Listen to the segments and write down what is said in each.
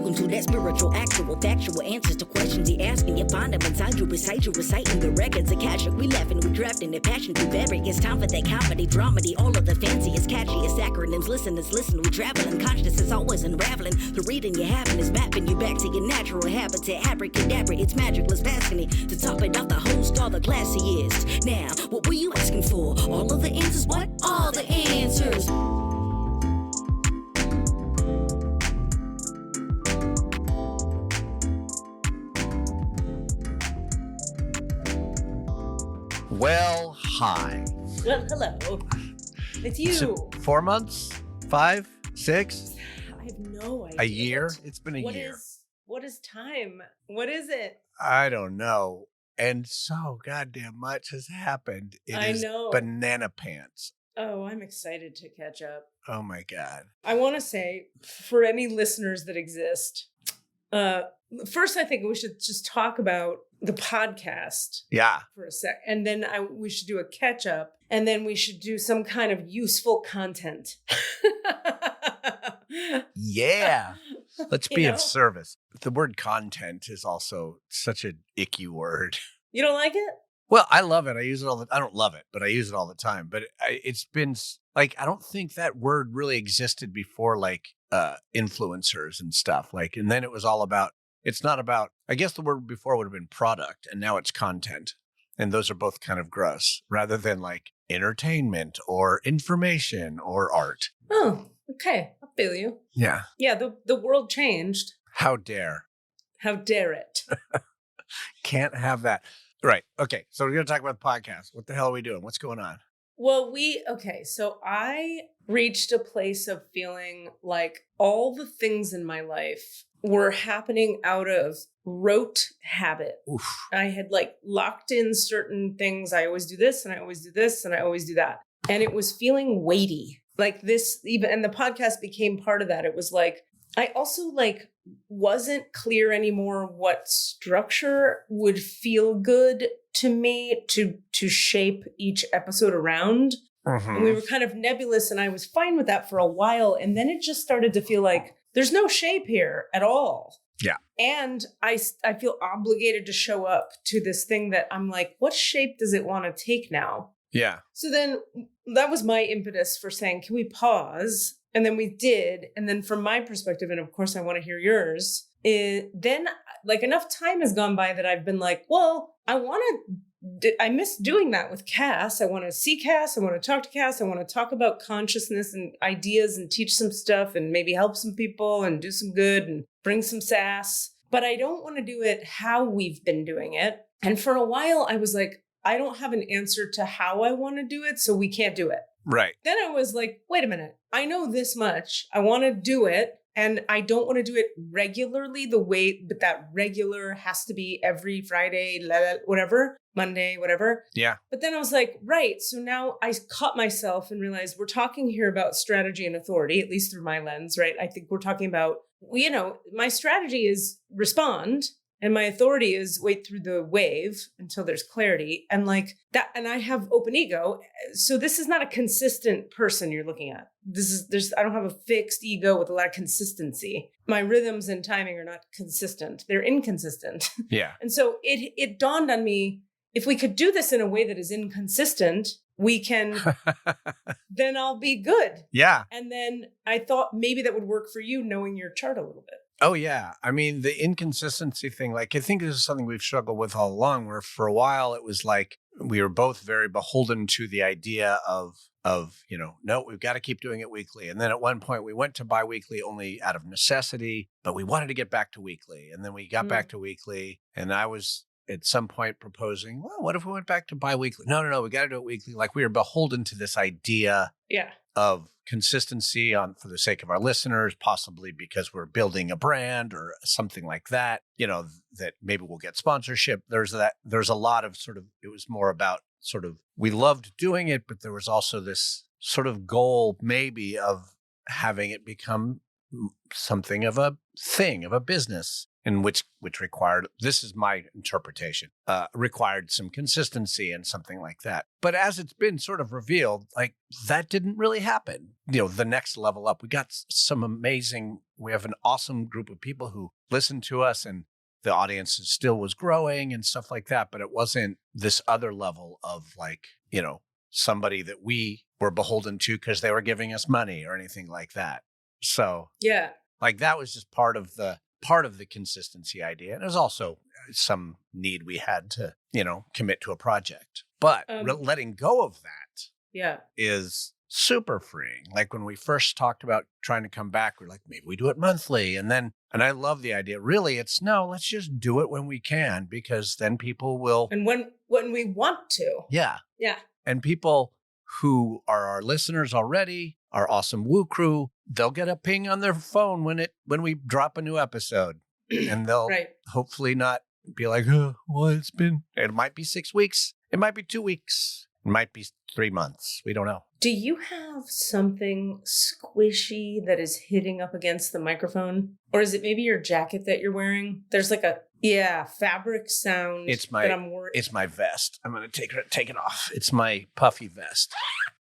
Welcome to that spiritual, actual, factual answers to questions you're asking. You find them inside you, recite you, reciting the records of cash. We laughing, we drafting the passion through various. Time for that comedy, dramedy, all of the fanciest, catchiest acronyms. Listeners, listen, we traveling. Consciousness is always unraveling. The reading you're having is mapping you back to your natural habitat. Abracadabra, it's magicless, passing it. To top it off, the host, all the classiest. Now, what were you asking for? All of the answers? What? All the answers. Well, hi. Well, hello. It's you. So 4 months? 5? 6? I have no idea. A year? It's been a year. What is time? What is it? I don't know. And so goddamn much has happened. I know. Banana pants. Oh, I'm excited to catch up. Oh my God. I want to say, for any listeners that exist, first I think we should just talk about the podcast. Yeah. For a sec. And then we should do a catch up. And then we should do some kind of useful content. Yeah. Let's be of service. The word content is also such an icky word. You don't like it? Well, I love it. I use it all the I don't love it, but I use it all the time. But it's been like, I don't think that word really existed before, like influencers and stuff. Like, and then it was all about, it's not about, I guess the word before would have been product, and now it's content. And those are both kind of gross, rather than like entertainment or information or art. Oh, okay. I feel you. Yeah. Yeah, the world changed. How dare. How dare it? Can't have that. Right. Okay. So we're going to talk about the podcast. What the hell are we doing? What's going on? Well, so I reached a place of feeling like all the things in my life were happening out of rote habit. Oof. I had like locked in certain things. I always do this and I always do this and I always do that. And it was feeling weighty like this even. And the podcast became part of that. It was like, I also like wasn't clear anymore what structure would feel good to me to shape each episode around. Mm-hmm. And we were kind of nebulous, and I was fine with that for a while. And then it just started to feel like there's no shape here at all. Yeah. And I feel obligated to show up to this thing that I'm like, what shape does it want to take now? Yeah. So then that was my impetus for saying, can we pause? And then we did. And then from my perspective, and of course I want to hear yours, then like enough time has gone by that I've been like, well, I miss doing that with Cass. I want to see Cass. I want to talk to Cass. I want to talk about consciousness and ideas and teach some stuff and maybe help some people and do some good and bring some sass. But I don't want to do it how we've been doing it. And for a while I was like, I don't have an answer to how I want to do it, so we can't do it. Right. Then I was like, wait a minute. I know this much. I want to do it. And I don't want to do it regularly but that regular has to be every Friday, whatever, Monday, whatever. Yeah. But then I was like, right. So now I caught myself and realized we're talking here about strategy and authority, at least through my lens, right? I think we're talking about, my strategy is respond. And my authority is wait through the wave until there's clarity. And like that, and I have open ego. So this is not a consistent person you're looking at. I don't have a fixed ego with a lot of consistency. My rhythms and timing are not consistent. They're inconsistent. Yeah. And so it dawned on me, if we could do this in a way that is inconsistent, we can, then I'll be good. Yeah. And then I thought maybe that would work for you, knowing your chart a little bit. Oh, yeah. I mean, the inconsistency thing, like, I think this is something we've struggled with all along, where for a while it was like we were both very beholden to the idea of no, we've got to keep doing it weekly. And then at one point we went to biweekly only out of necessity, but we wanted to get back to weekly. And then we got back to weekly. And I was at some point proposing, well, what if we went back to biweekly? No, we got to do it weekly. Like, we were beholden to this idea of consistency for the sake of our listeners, possibly because we're building a brand or something like that, that maybe we'll get sponsorship. There's a lot of sort of, it was more about sort of, we loved doing it, but there was also this sort of goal maybe of having it become something of a thing, of a business. and which required, this is my interpretation, required some consistency and something like that. But as it's been sort of revealed, like that didn't really happen. The next level up, we got we have an awesome group of people who listen to us, and the audience still was growing and stuff like that. But it wasn't this other level of like, somebody that we were beholden to because they were giving us money or anything like that. So yeah, like that was just part of the consistency idea. And there's also some need we had to, commit to a project. But letting go of that is super freeing. Like when we first talked about trying to come back, we're like, maybe we do it monthly. And I love the idea. Really, it's no, let's just do it when we can, because then people will. And when we want to. Yeah. Yeah. And people who are our listeners already, our awesome Woo crew, they'll get a ping on their phone when we drop a new episode, and they'll hopefully not be like, oh, well, it might be 6 weeks. It might be 2 weeks. It might be 3 months. We don't know. Do you have something squishy that is hitting up against the microphone? Or is it maybe your jacket that you're wearing? There's like a fabric sound that I'm worried. It's my vest. I'm going to take it off. It's my puffy vest.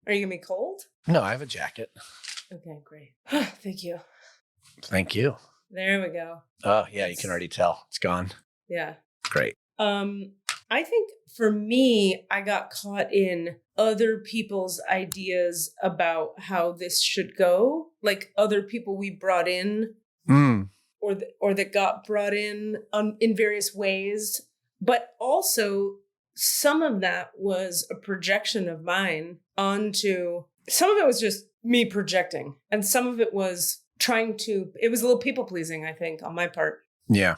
Are you going to be cold? No, I have a jacket. Okay, great. Thank you. Thank you. There we go. Oh, yeah, you can already tell. It's gone. Yeah. Great. I think for me, I got caught in other people's ideas about how this should go, like other people we brought in or that got brought in various ways. But also some of that was a projection of mine onto, some of it was just me projecting. And some of it was it was a little people pleasing, I think, on my part. Yeah.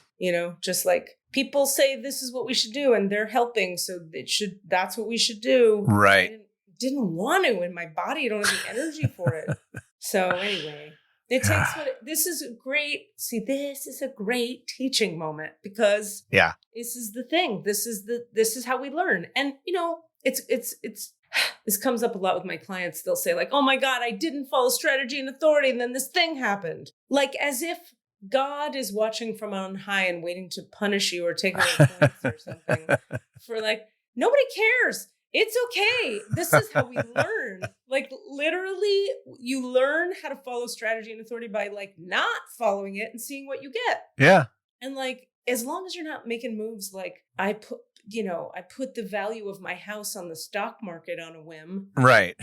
Just like people say this is what we should do and they're helping. So that's what we should do. Right. I didn't want to, and my body don't have the energy for it. So anyway, this is a great teaching moment, because this is the thing. This is how we learn. And this comes up a lot with my clients. They'll say like, oh my God, I didn't follow strategy and authority, and then this thing happened. Like as if God is watching from on high and waiting to punish you or take away points or something. For like, nobody cares. It's okay. This is how we learn. Like literally, you learn how to follow strategy and authority by like not following it and seeing what you get. Yeah. And like, as long as you're not making moves like I put the value of my house on the stock market on a whim. Right.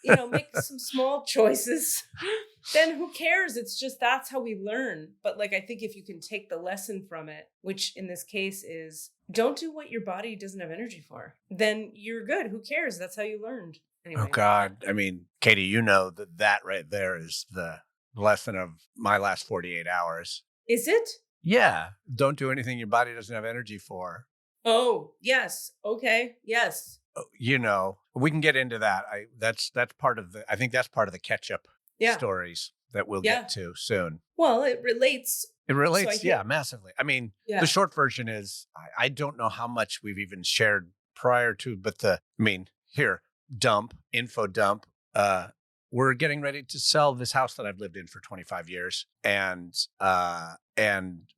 Make some small choices, then who cares? It's just, that's how we learn. But like, I think if you can take the lesson from it, which in this case is don't do what your body doesn't have energy for, then you're good. Who cares? That's how you learned. Anyway. Oh God. I mean, Katie, that right there is the lesson of my last 48 hours. Is it? Yeah. Don't do anything your body doesn't have energy for. Oh, yes. Okay. Yes. We can get into that. That's part of I think that's part of the catch-up stories that we'll get to soon. Well, it relates. Massively. I mean, the short version is, I don't know how much we've even shared prior to, but info dump. We're getting ready to sell this house that I've lived in for 25 years. And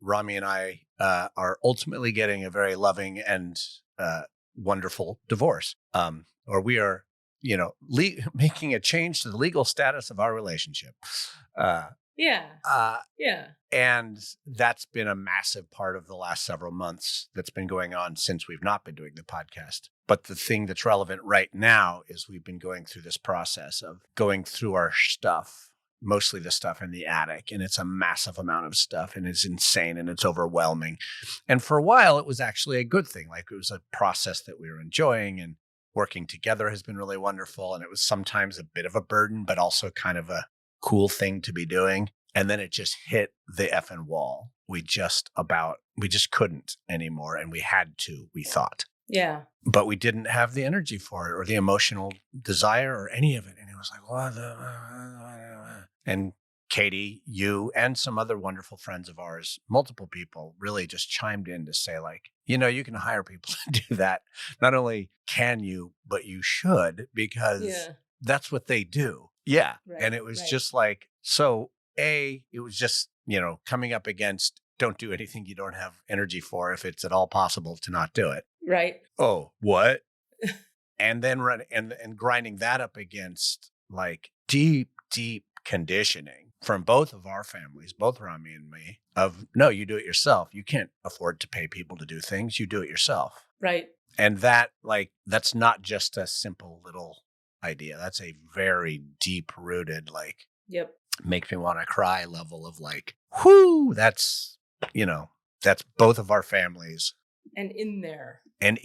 Rami and I are ultimately getting a very loving and wonderful divorce. Or we are, making a change to the legal status of our relationship. And that's been a massive part of the last several months that's been going on since we've not been doing the podcast. But the thing that's relevant right now is we've been going through this process of going through our stuff, mostly the stuff in the attic. And it's a massive amount of stuff, and it's insane and it's overwhelming. And for a while, it was actually a good thing. Like it was a process that we were enjoying, and working together has been really wonderful. And it was sometimes a bit of a burden, but also kind of a cool thing to be doing. And then it just hit the effing wall. We just couldn't anymore. And we had to, we thought. Yeah. But we didn't have the energy for it or the emotional desire or any of it. And it was like, what and Katie, you and some other wonderful friends of ours, multiple people really just chimed in to say like, you can hire people to do that. Not only can you, but you should, because that's what they do. Yeah. Right, and it was just like, so it was just, coming up against don't do anything you don't have energy for if it's at all possible to not do it. Right. Oh, what? And then and grinding that up against like deep conditioning from both of our families, both Rami and me, of no, you do it yourself. You can't afford to pay people to do things. You do it yourself. Right. And that, like, that's not just a simple little idea. That's a very deep rooted, like, Yep. makes me want to cry level of like, whoo, that's, you know, that's both of our families. And in there. And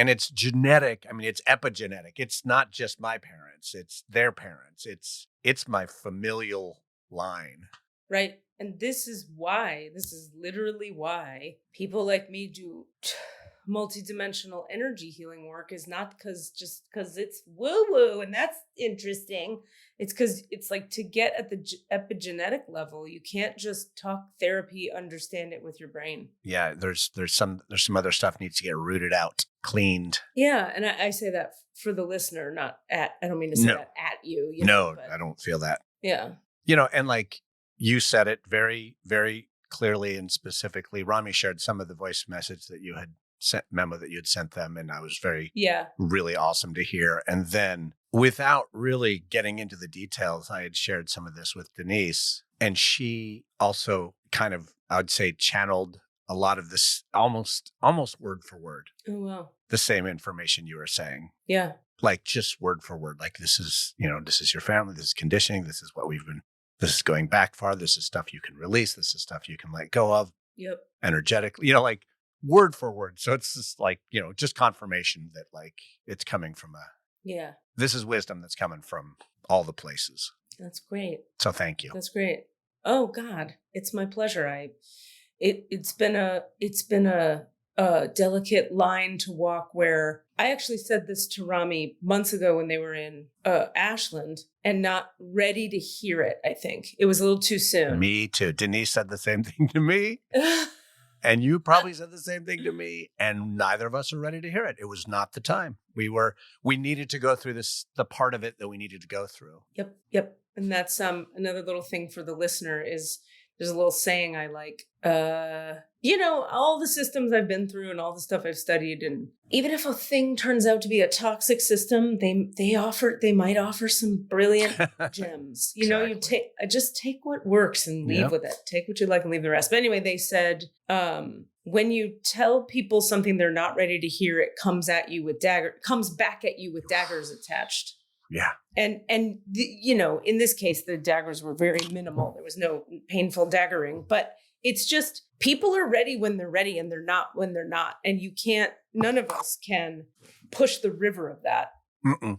it's genetic. I mean, it's epigenetic. It's not just my parents. It's their parents. It's my familial line. Right. And this is literally why people like me do multidimensional energy healing work, is not because it's woo-woo and that's interesting. It's because it's like, to get at the epigenetic level, you can't just talk therapy, understand it with your brain. Yeah, there's some other stuff needs to get rooted out, cleaned. Yeah, and I say that for the listener, not at. I don't mean to say that at you. No, I don't feel that. Yeah. You know, and like you said it very, very clearly and specifically. Rami shared some of the voice message that you had memo that you had sent them, and I was really awesome to hear. And then without really getting into the details, I had shared some of this with Denise, and she also kind of, I would say, channeled a lot of this almost word for word. Oh, wow. The same information you were saying. Yeah. Like just word for word. Like, this is your family, this is conditioning, this is this is going back far, this is stuff you can release, this is stuff you can let go of. Yep. Energetically, like word for word. So it's just like, just confirmation that like it's coming from this is wisdom that's coming from all the places. That's great. So thank you. That's great. Oh God, it's my pleasure. It's been a delicate line to walk, where I actually said this to Rami months ago when they were in Ashland, and not ready to hear it. I think it was a little too soon. Me too. Denise said the same thing to me. And you probably said the same thing to me, and neither of us are ready to hear it. It was not the time. We needed to go through the part of it that we needed to go through. Yep. And that's another little thing for the listener is, there's a little saying I like, all the systems I've been through and all the stuff I've studied, and even if a thing turns out to be a toxic system, they might offer some brilliant gems. Exactly. You just take what works and leave with it. Take what you like and leave the rest. But anyway, they said, when you tell people something they're not ready to hear, it comes back at you with daggers attached. Yeah. And in this case, the daggers were very minimal. There was no painful daggering, but it's just, people are ready when they're ready, and they're not when they're not. And none of us can push the river of that. Mm-mm.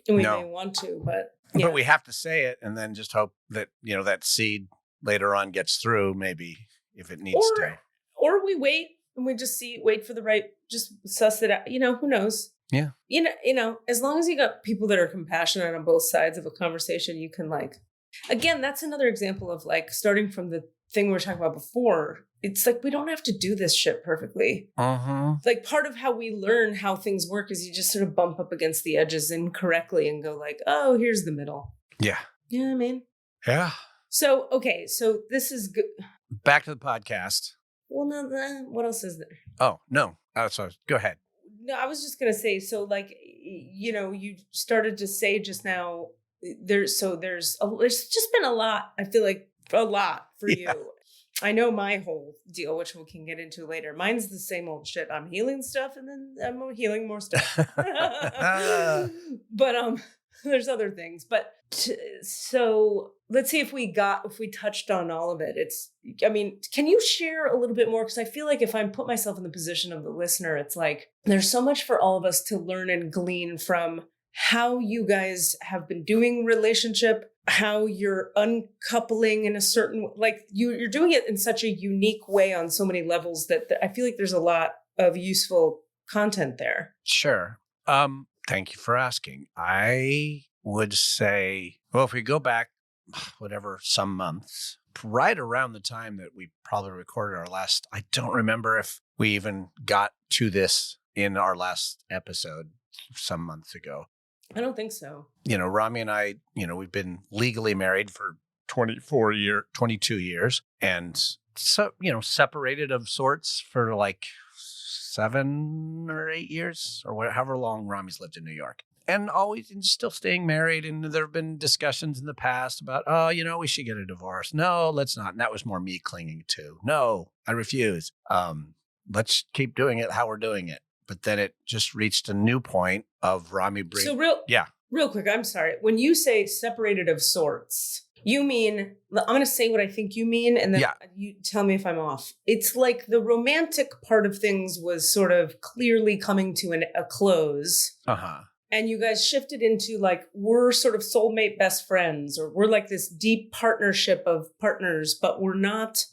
And we may want to, but yeah. But we have to say it and then just hope that, that seed later on gets through, maybe, if it needs to. Or we wait and we just wait for the right, just suss it out. Who knows? Yeah. As long as you got people that are compassionate on both sides of a conversation, you can again, that's another example of starting from the thing we were talking about before. It's like, we don't have to do this shit perfectly. Uh-huh. Part of how we learn how things work is you just sort of bump up against the edges incorrectly and go oh, here's the middle. Yeah. You know what I mean? Yeah. So, okay. So this is good. Back to the podcast. Well, no, what else is there? Oh, no. So go ahead. No, I was just going to say, so you started to say just now, there's just been a lot. I feel like a lot for you. I know my whole deal, which we can get into later. Mine's the same old shit. I'm healing stuff, and then I'm healing more stuff. But there's other things. But so let's see if we touched on all of it. Can you share a little bit more? Because I feel like if I put myself in the position of the listener, it's like there's so much for all of us to learn and glean from how you guys have been doing relationship, how you're uncoupling in a certain, you're doing it in such a unique way on so many levels that I feel like there's a lot of useful content there. Sure. Thank you for asking. I would say, well, if we go back, some months, right around the time that we probably recorded our last, I don't remember if we even got to this in our last episode some months ago. I don't think so. Rami and I, we've been legally married for 22 years. And so, separated of sorts for like 7 or 8 years or however long Rami's lived in New York. And always still staying married. And there have been discussions in the past about, we should get a divorce. No, let's not. And that was more me clinging to. No, I refuse. Let's keep doing it how we're doing it. But then it just reached a new point of Rami So yeah. Real quick, I'm sorry. When you say separated of sorts, you mean, I'm going to say what I think you mean, and then you tell me if I'm off. It's like the romantic part of things was sort of clearly coming to a close. Uh-huh. And you guys shifted into like, we're sort of soulmate best friends, or we're like this deep partnership of partners, but we're not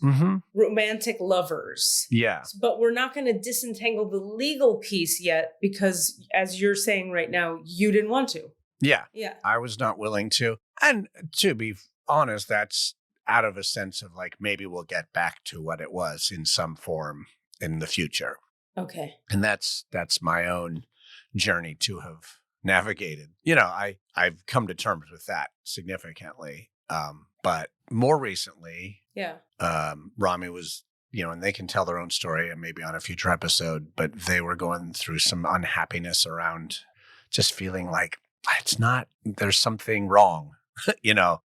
romantic lovers. Yeah. But we're not going to disentangle the legal piece yet because, as you're saying right now, you didn't want to. Yeah. Yeah. I was not willing to. And to be honest, that's out of a sense of like, maybe we'll get back to what it was in some form in the future. Okay. And that's my own journey to have navigated. I've come to terms with that significantly. But more recently, Rami was, and they can tell their own story and maybe on a future episode, but they were going through some unhappiness around just feeling like there's something wrong.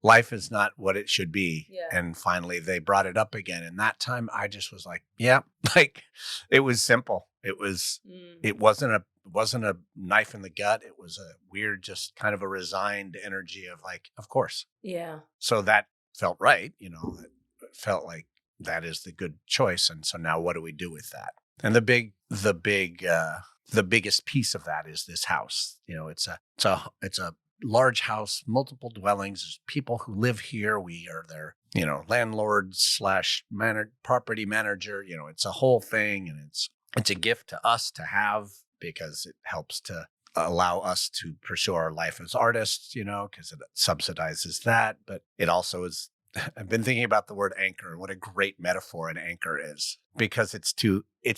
Life is not what it should be. Yeah. And finally they brought it up again. And that time I just was like, it was simple. It wasn't a knife in the gut. It was a weird, just kind of a resigned energy of like, of course. Yeah. So that felt right. It felt like that is the good choice. And so now what do we do with that? And the biggest piece of that is this house. It's a large house, multiple dwellings. There's people who live here. We are their, landlord / property manager. It's a whole thing, and it's a gift to us to have because it helps to allow us to pursue our life as artists, because it subsidizes that. But it also is, I've been thinking about the word anchor and what a great metaphor an anchor is, because it's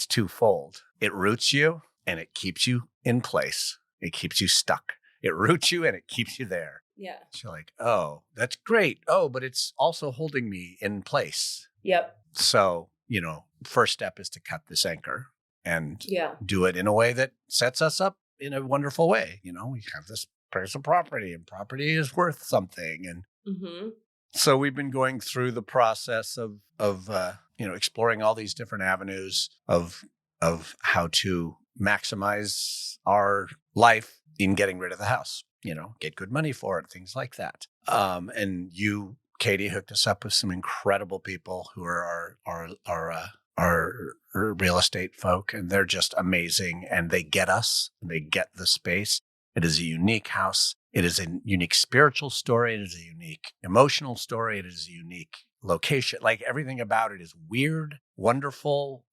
twofold. It roots you and it keeps you in place. It keeps you stuck. It roots you and it keeps you there. Yeah. So you're like, oh, that's great. Oh, but it's also holding me in place. Yep. So, first step is to cut this anchor and do it in a way that sets us up in a wonderful way. We have this piece of property and property is worth something. And so we've been going through the process of exploring all these different avenues of how to maximize our life in getting rid of the house, get good money for it, things like that. And you, Katie, hooked us up with some incredible people who are our real estate folk, and they're just amazing. And they get us, they get the space. It is a unique house. It is a unique spiritual story. It is a unique emotional story. It is a unique location. Like everything about it is weird, wonderful,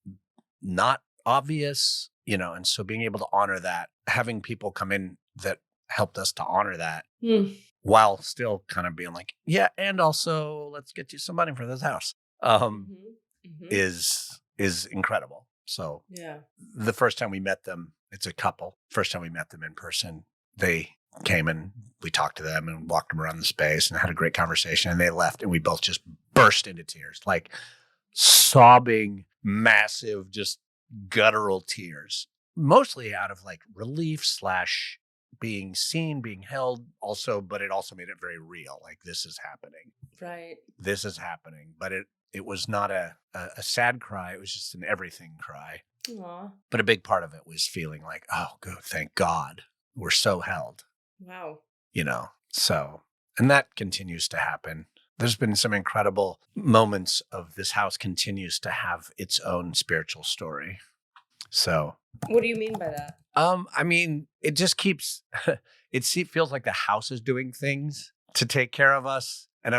not obvious, and so being able to honor that, having people come in that helped us to honor that while still kind of being like, yeah, and also let's get you some money for this house, is incredible. So the first time we met them, it's a couple. First time we met them in person, they came and we talked to them and walked them around the space and had a great conversation, and they left and we both just burst into tears, like sobbing, massive, just guttural tears, mostly out of like relief / being seen, being held also, but it also made it very real. Like, this is happening. Right. This is happening. But it was not a sad cry. It was just an everything cry. Aww. But a big part of it was feeling like, oh, good, thank God. We're so held. Wow. So, and that continues to happen. There's been some incredible moments of this house continues to have its own spiritual story. So. What do you mean by that? It just keeps, it feels like the house is doing things to take care of us. And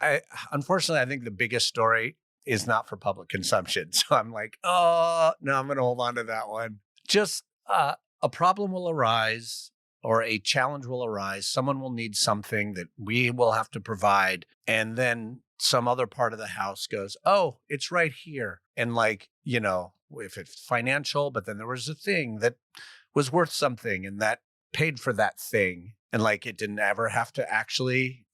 I unfortunately, I think the biggest story is not for public consumption. So I'm like, oh, no, I'm going to hold on to that one. Just a problem will arise or a challenge will arise. Someone will need something that we will have to provide. And then some other part of the house goes, oh, it's right here. And like, if it's financial, but then there was a thing that was worth something and that paid for that thing. And like, it didn't ever have to actually,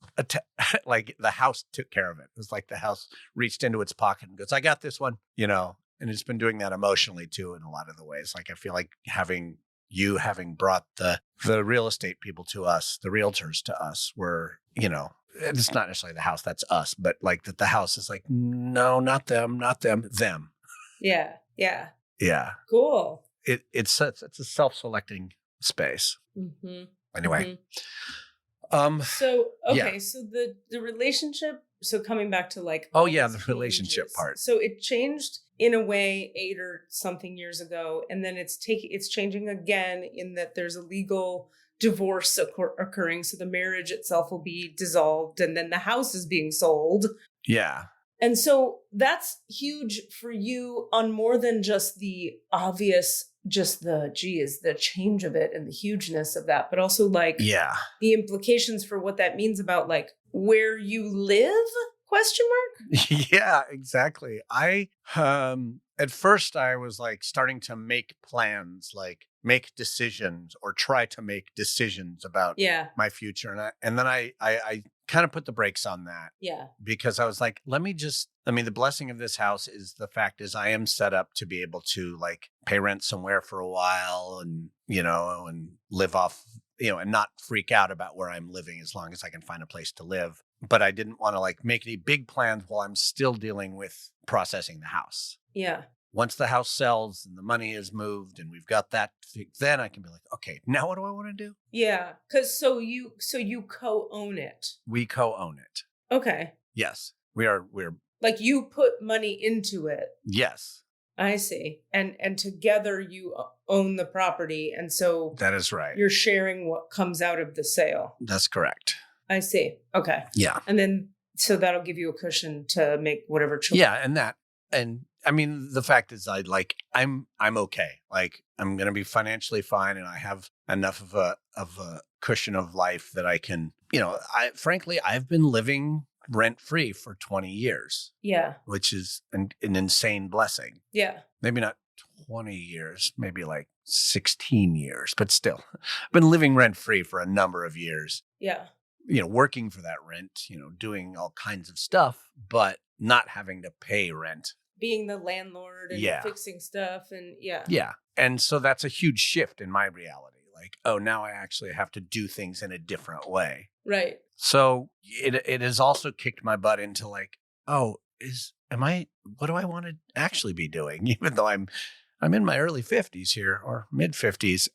like the house took care of it. It was like the house reached into its pocket and goes, I got this one, and it's been doing that emotionally too in a lot of the ways. Like I feel like having brought the real estate people to us, the realtors to us were, it's not necessarily the house, that's us, but like that the house is like, no, not them, them. Yeah. Yeah. Yeah. Cool. It's a self-selecting space. Mm-hmm. Anyway. Mm-hmm. So the relationship. So coming back to like, the relationship part. So it changed in a way 8 or something years ago, and then it's changing again in that there's a legal divorce occurring. So the marriage itself will be dissolved, and then the house is being sold. Yeah. And so that's huge for you on more than just the obvious, just the change of it and the hugeness of that, but also like the implications for what that means about like where you live, ? Yeah, exactly. I, at first I was like starting to make plans, like make decisions or try to make decisions about my future. And then I kind of put the brakes on that. Yeah. Because I was like, the blessing of this house is the fact is I am set up to be able to like pay rent somewhere for a while and, and live off, and not freak out about where I'm living as long as I can find a place to live. But I didn't want to like make any big plans while I'm still dealing with processing the house. Yeah. Once the house sells and the money is moved and we've got that, then I can be like, okay, now what do I want to do? Yeah. Cause so you co-own it. We co-own it. Okay. Yes. We're like you put money into it. Yes. I see. And together you own the property. And so that is right. You're sharing what comes out of the sale. That's correct. I see. Okay. Yeah. And then, so that'll give you a cushion to make whatever choice. Yeah. And I mean, the fact is I'm okay. Like I'm going to be financially fine. And I have enough of a cushion of life that I can, frankly, I've been living rent-free for 20 years. Yeah. Which is an insane blessing. Yeah. Maybe not 20 years, maybe like 16 years, but still I've been living rent-free for a number of years. Yeah. Working for that rent, doing all kinds of stuff, but not having to pay rent. Being the landlord and fixing stuff and Yeah. And so that's a huge shift in my reality. Like, oh, now I actually have to do things in a different way. Right. So it has also kicked my butt into like, oh, what do I want to actually be doing? Even though I'm in my early 50s here or mid 50s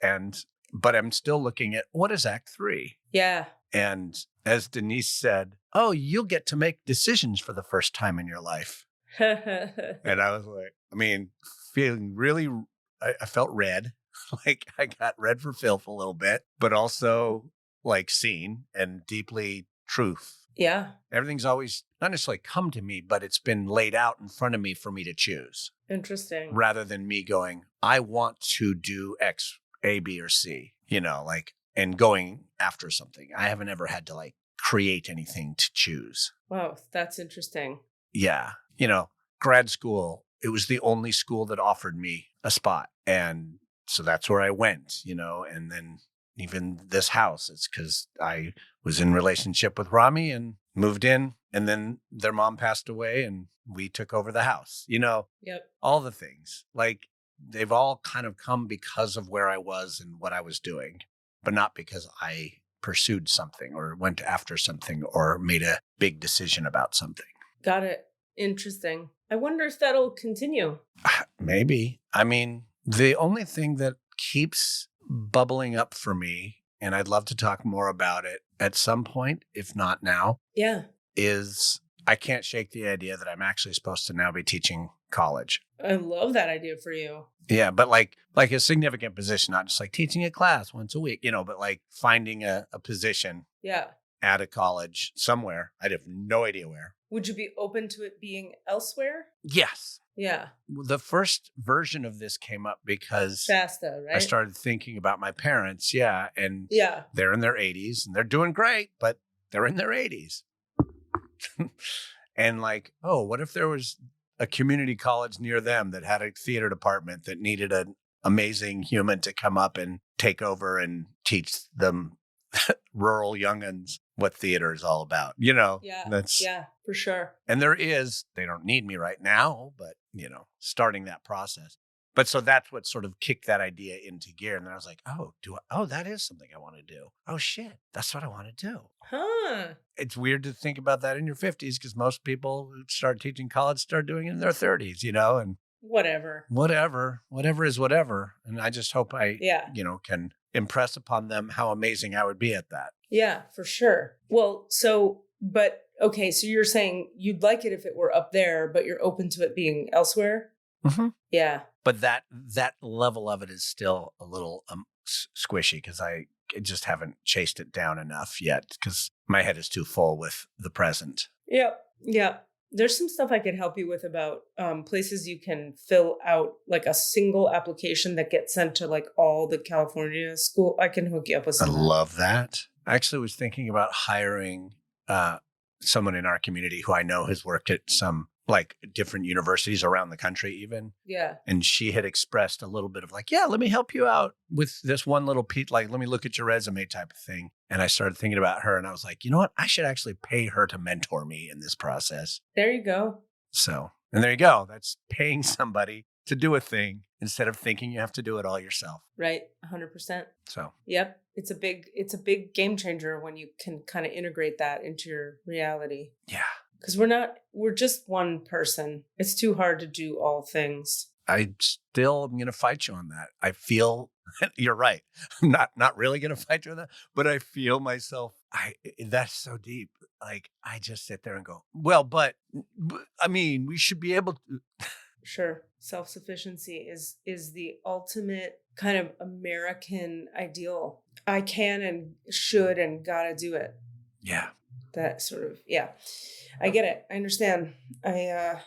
but I'm still looking at what is Act 3? Yeah. And as Denise said, oh, you'll get to make decisions for the first time in your life. And I was like, feeling really, I felt red. Like I got red for filth a little bit, but also like seen and deeply truth. Yeah. Everything's always not necessarily come to me, but it's been laid out in front of me for me to choose. Interesting. Rather than me going, I want to do X, A, B, or C, and going after something. I haven't ever had to like create anything to choose. Wow, that's interesting. Yeah. Grad school, it was the only school that offered me a spot. And so that's where I went, and then even this house, it's because I was in relationship with Rami and moved in, and then their mom passed away and we took over the house, Yep. All the things like they've all kind of come because of where I was and what I was doing, but not because I pursued something or went after something or made a big decision about something. Got it. Interesting. I wonder if that'll continue. Maybe. The only thing that keeps bubbling up for me, and I'd love to talk more about it at some point, if not now, is I can't shake the idea that I'm actually supposed to now be teaching college. I love that idea for you. Yeah, but like a significant position, not just like teaching a class once a week, but like finding a position at a college somewhere. I'd have no idea where. Would you be open to it being elsewhere? Yes. Yeah. The first version of this came up because Shasta, right? I started thinking about my parents. Yeah. And they're in their 80s and they're doing great, but they're in their 80s. And like, oh, what if there was a community college near them that had a theater department that needed an amazing human to come up and take over and teach them rural youngins what theater is all about. Yeah, for sure. And they don't need me right now, but, starting that process. But so that's what sort of kicked that idea into gear. And then I was like, that is something I want to do. Oh, shit. That's what I want to do. Huh. It's weird to think about that in your 50s because most people who start teaching college start doing it in their 30s, and whatever is whatever. And I just hope I, Yeah. can impress upon them how amazing I would be at that. Yeah, for sure. Well, okay, so you're saying you'd like it if it were up there, but you're open to it being elsewhere? Mm-hmm. Yeah. But that level of it is still a little squishy because I just haven't chased it down enough yet because my head is too full with the present. Yep. Yeah. There's some stuff I could help you with about places you can fill out like a single application that gets sent to like all the California school. I can hook you up with some. I love that. I actually was thinking about hiring someone in our community who I know has worked at some like different universities around the country even. Yeah. And she had expressed a little bit of like, yeah, let me help you out with this one little piece, like, let me look at your resume type of thing. And I started thinking about her and I was like, you know what? I should actually pay her to mentor me in this process. There you go. So, and there you go. That's paying somebody to do a thing instead of thinking you have to do it all yourself. Right. 100%. So, yep. It's a big game changer when you can kind of integrate that into your reality. Yeah. Because we're just one person. It's too hard to do all things. I still am going to fight you on that. I feel you're right. I'm not really going to fight you on that, but I feel myself. That's so deep. Like I just sit there and go, well, but I mean, we should be able to. Sure. Self-sufficiency is the ultimate kind of American ideal. I can and should and gotta do it. Yeah. That sort of, yeah. I get it. I understand. I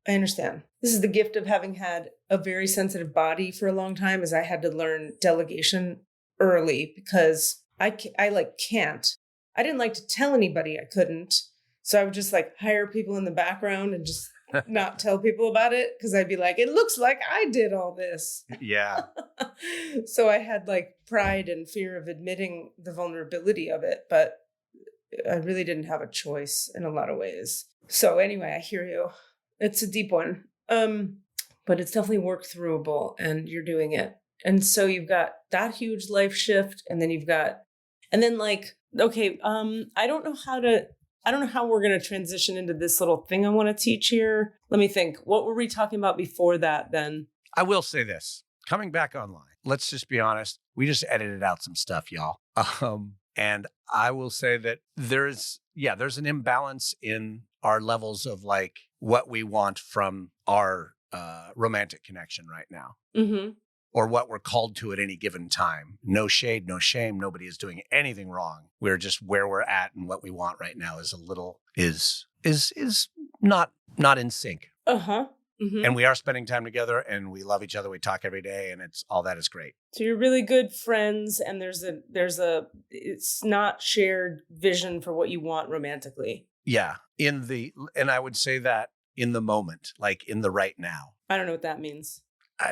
understand. This is the gift of having had a very sensitive body for a long time, is I had to learn delegation early because I can't. I didn't like to tell anybody I couldn't. So I would just like hire people in the background and just not tell people about it because I'd be like, it looks like I did all this. Yeah. So I had like pride and fear of admitting the vulnerability of it, but I really didn't have a choice in a lot of ways. So anyway, I hear you. It's a deep one. But it's definitely work throughable and you're doing it. And so you've got that huge life shift and then like, okay, I don't know how we're going to transition into this little thing I want to teach here. Let me think. What were we talking about before that then? I will say this. Coming back online, let's just be honest. We just edited out some stuff, y'all. And I will say that there's an imbalance in our levels of like what we want from our romantic connection right now. Mm-hmm. Or what we're called to at any given time. No shade, no shame. Nobody is doing anything wrong. We're just where we're at, and what we want right now is not in sync. Uh-huh. Mm-hmm. And we are spending time together, and we love each other. We talk every day, and all that is great. So you're really good friends, and it's not shared vision for what you want romantically. Yeah. And I would say that in the moment, like in the right now. I don't know what that means.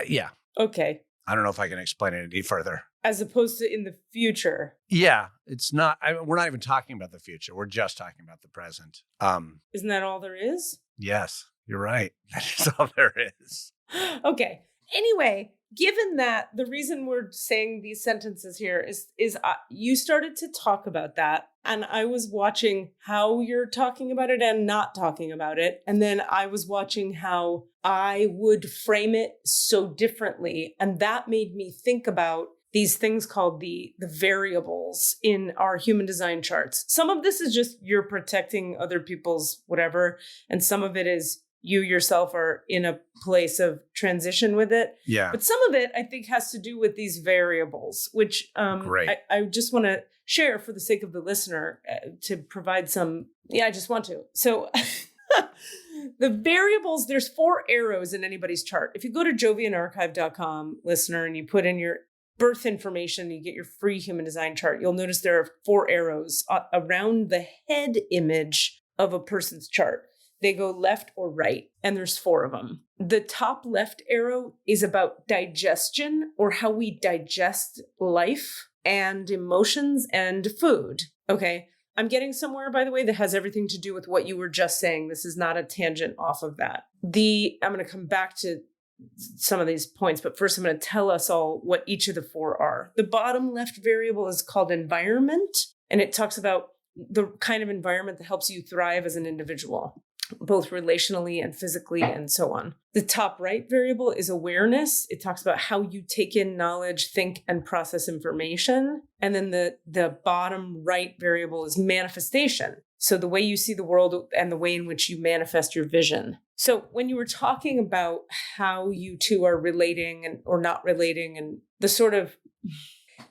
Yeah. Okay. I don't know if I can explain it any further. As opposed to in the future. Yeah, it's not. We're not even talking about the future. We're just talking about the present. Isn't that all there is? Yes, you're right. That is all there is. Okay. Anyway, given that, the reason we're saying these sentences here is you started to talk about that, and I was watching how you're talking about it and not talking about it, and then I was watching how I would frame it so differently, and that made me think about these things called the variables in our human design charts. Some of this is just you're protecting other people's whatever, and some of it is you yourself are in a place of transition with it. Yeah. But some of it, I think, has to do with these variables, which I just want to share for the sake of the listener to provide some. Yeah, I just want to. So the variables, there's 4 arrows in anybody's chart. If you go to jovianarchive.com, listener, and you put in your birth information, you get your free human design chart, you'll notice there are 4 arrows around the head image of a person's chart. They go left or right, and there's 4 of them. The top left arrow is about digestion, or how we digest life and emotions and food. Okay. I'm getting somewhere, by the way, that has everything to do with what you were just saying. This is not a tangent off of that. I'm going to come back to some of these points, but first I'm going to tell us all what each of the 4 are. The bottom left variable is called environment, and it talks about the kind of environment that helps you thrive as an individual, both relationally and physically and so on. The top right variable is awareness. It talks about how you take in knowledge, think, and process information. And then the bottom right variable is manifestation. So the way you see the world and the way in which you manifest your vision. So when you were talking about how you two are relating or not relating, and the sort of,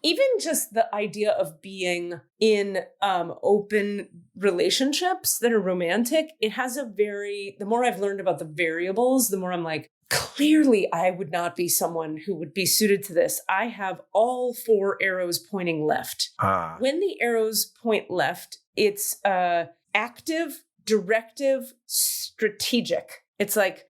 even just the idea of being in open relationships that are romantic, it has the more I've learned about the variables, the more I'm like, clearly I would not be someone who would be suited to this. I have all 4 arrows pointing left. When the arrows point left, it's active, directive, strategic. It's like,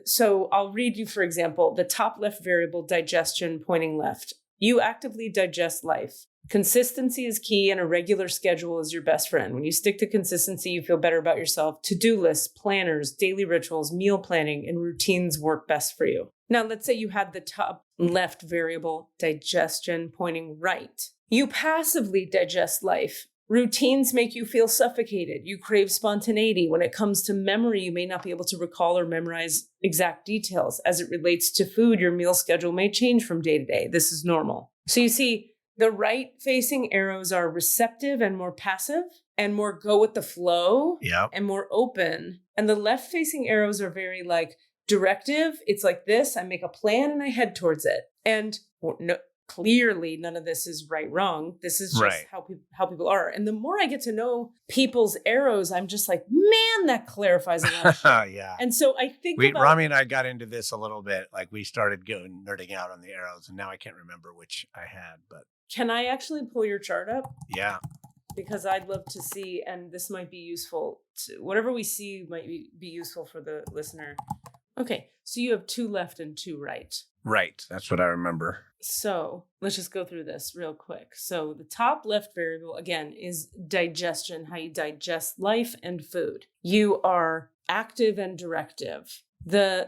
so I'll read you, for example, the top left variable, digestion, pointing left. You actively digest life. Consistency is key, and a regular schedule is your best friend. When you stick to consistency, you feel better about yourself. To-do lists, planners, daily rituals, meal planning, and routines work best for you. Now, let's say you had the top left variable, digestion, pointing right. You passively digest life. Routines make you feel suffocated. You crave spontaneity. When it comes to memory, you may not be able to recall or memorize exact details. As it relates to food, your meal schedule may change from day to day. This is normal. So you see, the right-facing arrows are receptive and more passive, and more go with the flow, and more open. And the left-facing arrows are very like directive. It's like this. I make a plan and I head towards it. And clearly, none of this is right, wrong. This is just how people are. And the more I get to know people's arrows, I'm just like, man, that clarifies a lot of shit. Yeah. And so I think Rami and I got into this a little bit. Like, we started nerding out on the arrows, and now I can't remember which I had. But can I actually pull your chart up? Yeah. Because I'd love to see, and this might be useful. Whatever we see might be useful for the listener. Okay, so you have 2 left and 2 right. Right, that's what I remember. So let's just go through this real quick. So the top left variable, again, is digestion, how you digest life and food. You are active and directive.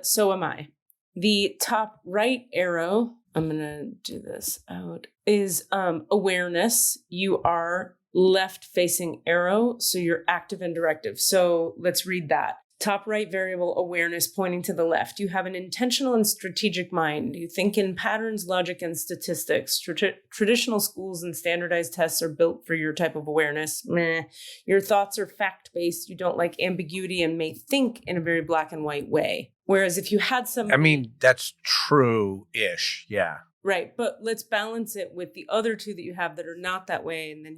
So am I. The top right arrow, I'm going to do this out, is awareness. You are left-facing arrow, so you're active and directive. So let's read that. Top right variable, awareness, pointing to the left. You have an intentional and strategic mind. You think in patterns, logic, and statistics. Traditional schools and standardized tests are built for your type of awareness. Meh. Your thoughts are fact-based. You don't like ambiguity and may think in a very black and white way. Whereas if you had some... I mean, that's true-ish, yeah. Right, but let's balance it with the other 2 that you have that are not that way, and then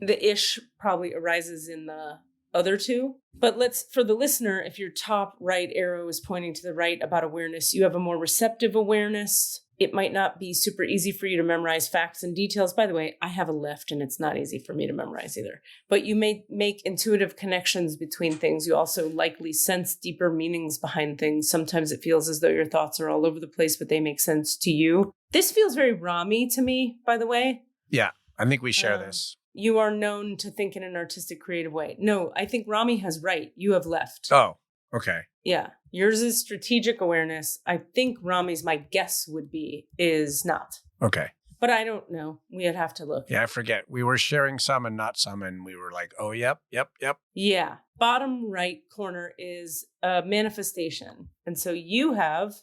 the ish probably arises in the other 2. But for the listener, if your top right arrow is pointing to the right about awareness, you have a more receptive awareness. It might not be super easy for you to memorize facts and details. By the way, I have a left and it's not easy for me to memorize either. But you may make intuitive connections between things. You also likely sense deeper meanings behind things. Sometimes it feels as though your thoughts are all over the place, but they make sense to you. This feels very Rami to me, by the way. Yeah, I think we share this. You are known to think in an artistic, creative way. No, I think Rami has right. You have left. Oh, okay. Yeah. Yours is strategic awareness. I think Rami's, my guess would be, is not. Okay. But I don't know. We'd have to look. Yeah, I forget. We were sharing some and not some, and we were like, oh, yep. Yeah. Bottom right corner is manifestation. And so you have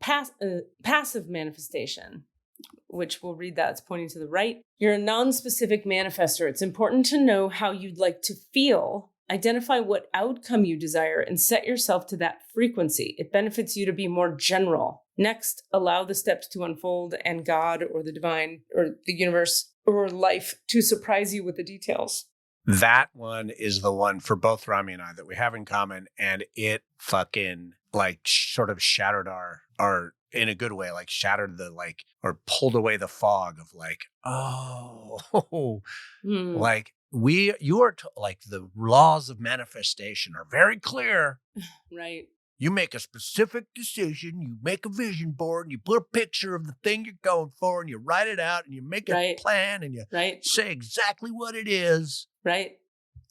passive manifestation, which we'll read that. It's pointing to the right. You're a non-specific manifester. It's important to know how you'd like to feel. Identify what outcome you desire and set yourself to that frequency. It benefits you to be more general. Next, allow the steps to unfold and God or the divine or the universe or life to surprise you with the details. That one is the one for both Rami and I that we have in common. And it fucking like sort of shattered our in a good way, like shattered the like, or pulled away the fog of like, oh, like you are like the laws of manifestation are very clear. Right. You make a specific decision, you make a vision board, and you put a picture of the thing you're going for, and you write it out, and you make a plan, and you say exactly what it is. Right.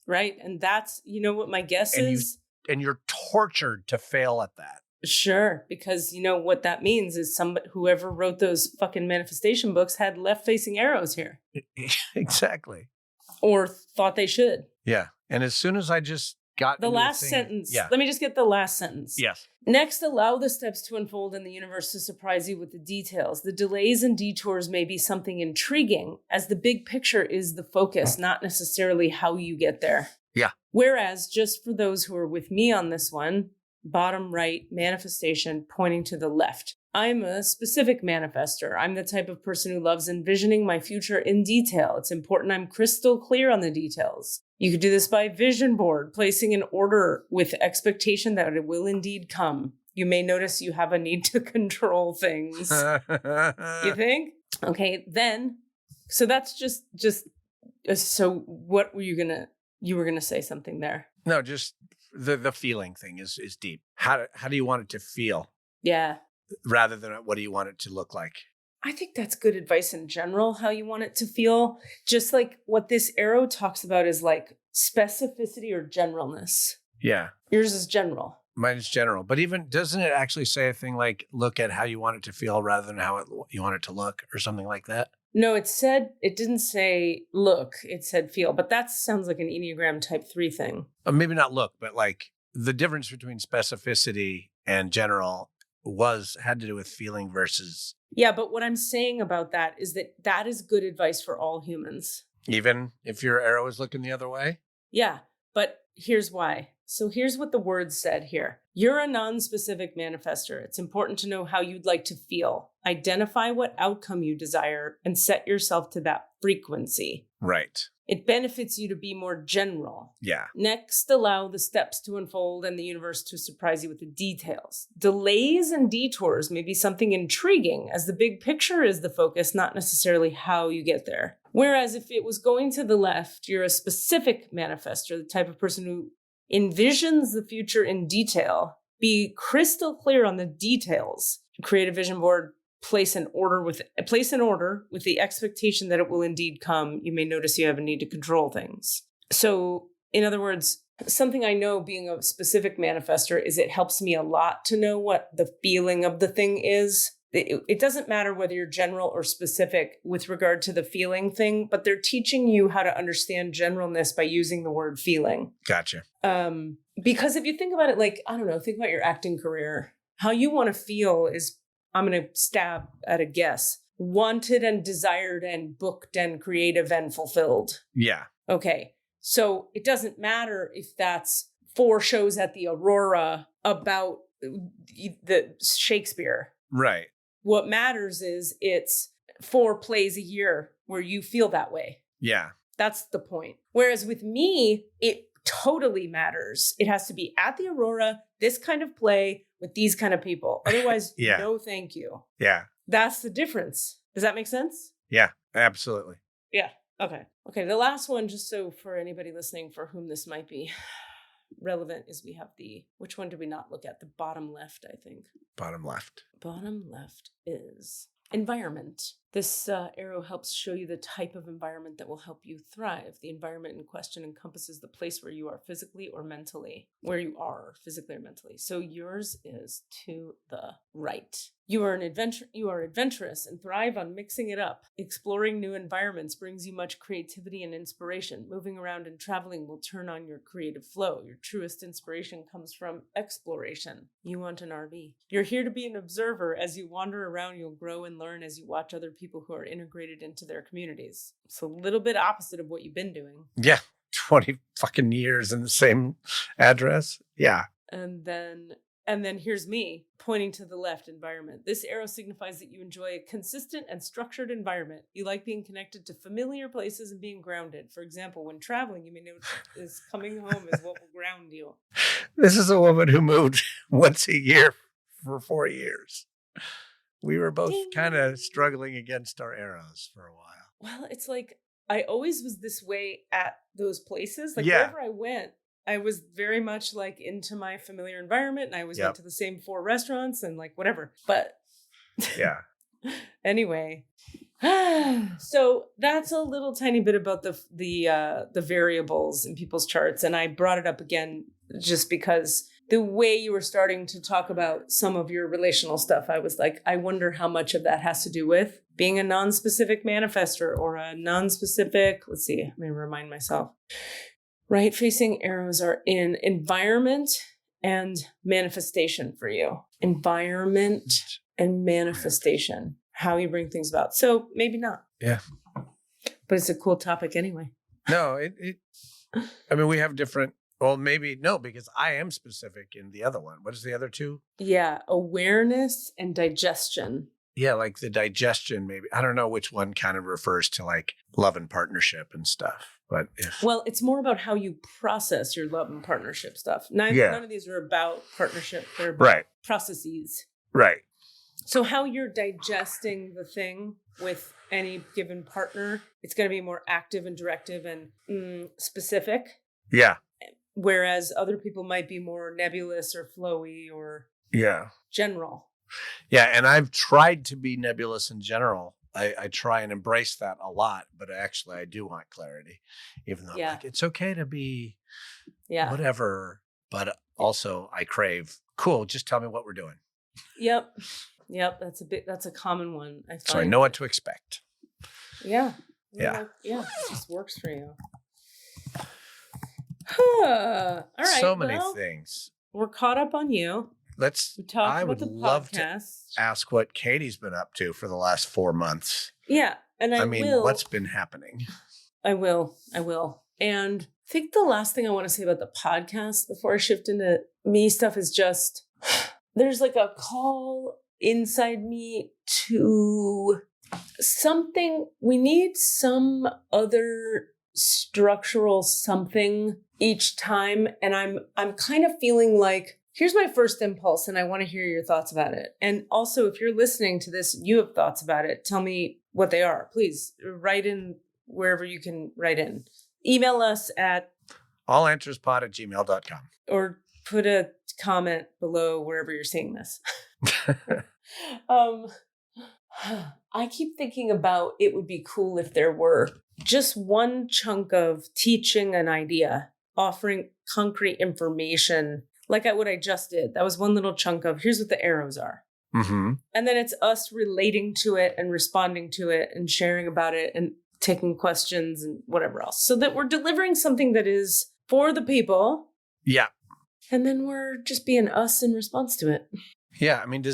Right. And that's, you know what my guess is? And you're tortured to fail at that. Sure. Because you know what that means is whoever wrote those fucking manifestation books had left-facing arrows here. Exactly. Or thought they should. Yeah. And as soon as I just got the last sentence. Yeah. Let me just get the last sentence. Yes. Next, allow the steps to unfold in the universe to surprise you with the details. The delays and detours may be something intriguing, as the big picture is the focus, not necessarily how you get there. Yeah. Whereas, just for those who are with me on this one, bottom right, manifestation pointing to the left. I'm a specific manifester. I'm the type of person who loves envisioning my future in detail. It's important I'm crystal clear on the details. You could do this by vision board, placing an order with expectation that it will indeed come. You may notice you have a need to control things. You think? Okay, then, so that's just, so what were you were gonna say something there? No, just the feeling thing is deep. How do you want it to feel? Yeah. Rather than what do you want it to look like? I think that's good advice in general, how you want it to feel. Just like what this arrow talks about is like specificity or generalness. Yeah. Yours is general. Mine is general. But even, doesn't it actually say a thing like, look at how you want it to feel rather than how you want it to look or something like that? No, it didn't say look, it said feel. But that sounds like an Enneagram type 3 thing. Maybe not look, but like the difference between specificity and general had to do with feeling versus. Yeah, but what I'm saying about that is that is good advice for all humans. Even if your arrow is looking the other way? Yeah, but here's why. So here's what the words said here. You're a non-specific manifester. It's important to know how you'd like to feel. Identify what outcome you desire and set yourself to that frequency. Right. It benefits you to be more general. Yeah. Next, allow the steps to unfold and the universe to surprise you with the details. Delays and detours may be something intriguing, as the big picture is the focus, not necessarily how you get there. Whereas if it was going to the left, you're a specific manifestor, the type of person who envisions the future in detail. Be crystal clear on the details. Create a vision board. Place an order with the expectation that it will indeed come. You may notice you have a need to control things. So, in other words, something I know being a specific manifestor is it helps me a lot to know what the feeling of the thing is. It doesn't matter whether you're general or specific with regard to the feeling thing, but they're teaching you how to understand generalness by using the word feeling. Gotcha. Because if you think about it, like, I don't know, think about your acting career. How you want to feel is, I'm going to stab at a guess, wanted and desired and booked and creative and fulfilled. Yeah. Okay. So it doesn't matter if that's 4 shows at the Aurora about the Shakespeare. Right. What matters is it's 4 plays a year where you feel that way. Yeah. That's the point. Whereas with me, it totally matters. It has to be at the Aurora, this kind of play with these kind of people. Otherwise, yeah. No, thank you. Yeah. That's the difference. Does that make sense? Yeah, absolutely. Yeah. Okay. The last one, just so for anybody listening for whom this might be relevant, is we have which one did we not look at? The bottom left, I think. Bottom left. Bottom left is environment. This arrow helps show you the type of environment that will help you thrive. The environment in question encompasses the place where you are physically or mentally. So yours is to the right. You are adventurous and thrive on mixing it up. Exploring new environments brings you much creativity and inspiration. Moving around and traveling will turn on your creative flow. Your truest inspiration comes from exploration. You want an RV. You're here to be an observer. As you wander around, you'll grow and learn as you watch other people who are integrated into their communities. It's a little bit opposite of what you've been doing. Yeah. 20 fucking years in the same address. Yeah. And then here's me pointing to the left, environment. This arrow signifies that you enjoy a consistent and structured environment. You like being connected to familiar places and being grounded. For example, when traveling, you may notice coming home is what will ground you. This is a woman who moved once a year for 4 years. We were both Ding. kind of struggling against our arrows for a while. Well, it's like I always was this way at those places. Like Yeah. wherever I went, I was very much like into my familiar environment, and I always went to the same 4 restaurants and like whatever. But Yeah. anyway, so that's a little tiny bit about the variables in people's charts, and I brought it up again just because the way you were starting to talk about some of your relational stuff, I was like, I wonder how much of that has to do with being a non-specific manifester or a non-specific. Let's see. Let me remind myself. Right-facing arrows are in environment and manifestation for you. Environment and manifestation. How you bring things about. So maybe not. Yeah. But it's a cool topic anyway. No, I mean, we have different, well, maybe no, because I am specific in the other one. What is the other two? Yeah. Awareness and digestion. Yeah, like the digestion, maybe. I don't know which one kind of refers to like love and partnership and stuff. But well, it's more about how you process your love and partnership stuff. None of these are about partnership. They're about processes. Right. So how you're digesting the thing with any given partner, it's going to be more active and directive and specific. Yeah. Whereas other people might be more nebulous or flowy or general. Yeah. And I've tried to be nebulous in general. I try and embrace that a lot, but actually I do want clarity, even though I'm like, it's okay to be whatever. But also I crave, cool, just tell me what we're doing. Yep. That's a common one. I find. So I know what to expect. Yeah. Yeah. It just works for you. All right. So many things. We're caught up on you. I would love to ask what Katie's been up to for the last 4 months. Yeah. And I mean, what's been happening? I will. And I think the last thing I want to say about the podcast before I shift into me stuff is just, there's like a call inside me to something. We need some other structural something each time. And I'm kind of feeling like, here's my first impulse, and I want to hear your thoughts about it. And also, if you're listening to this, you have thoughts about it, tell me what they are. Please write in wherever you can write in. Email us at allanswerspod@gmail.com. Or put a comment below wherever you're seeing this. I keep thinking about it would be cool if there were just one chunk of teaching an idea, offering concrete information like what I just did. That was one little chunk of here's what the arrows are. Mm-hmm. And then it's us relating to it and responding to it and sharing about it and taking questions and whatever else. So that we're delivering something that is for the people. Yeah. And then we're just being us in response to it. Yeah. I mean, do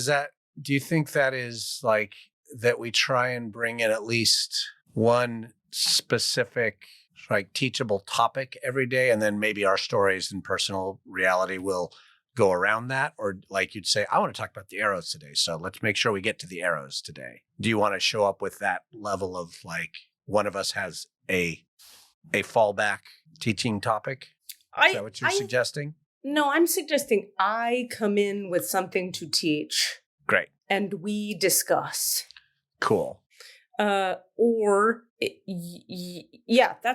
you think that is like that we try and bring in at least one specific like teachable topic every day, and then maybe our stories and personal reality will go around that? Or like you'd say, I want to talk about the arrows today, so let's make sure we get to the arrows today. Do you want to show up with that level of like one of us has a fallback teaching topic? Is that what you're suggesting? No, I'm suggesting I come in with something to teach. Great. And we discuss. Cool. That's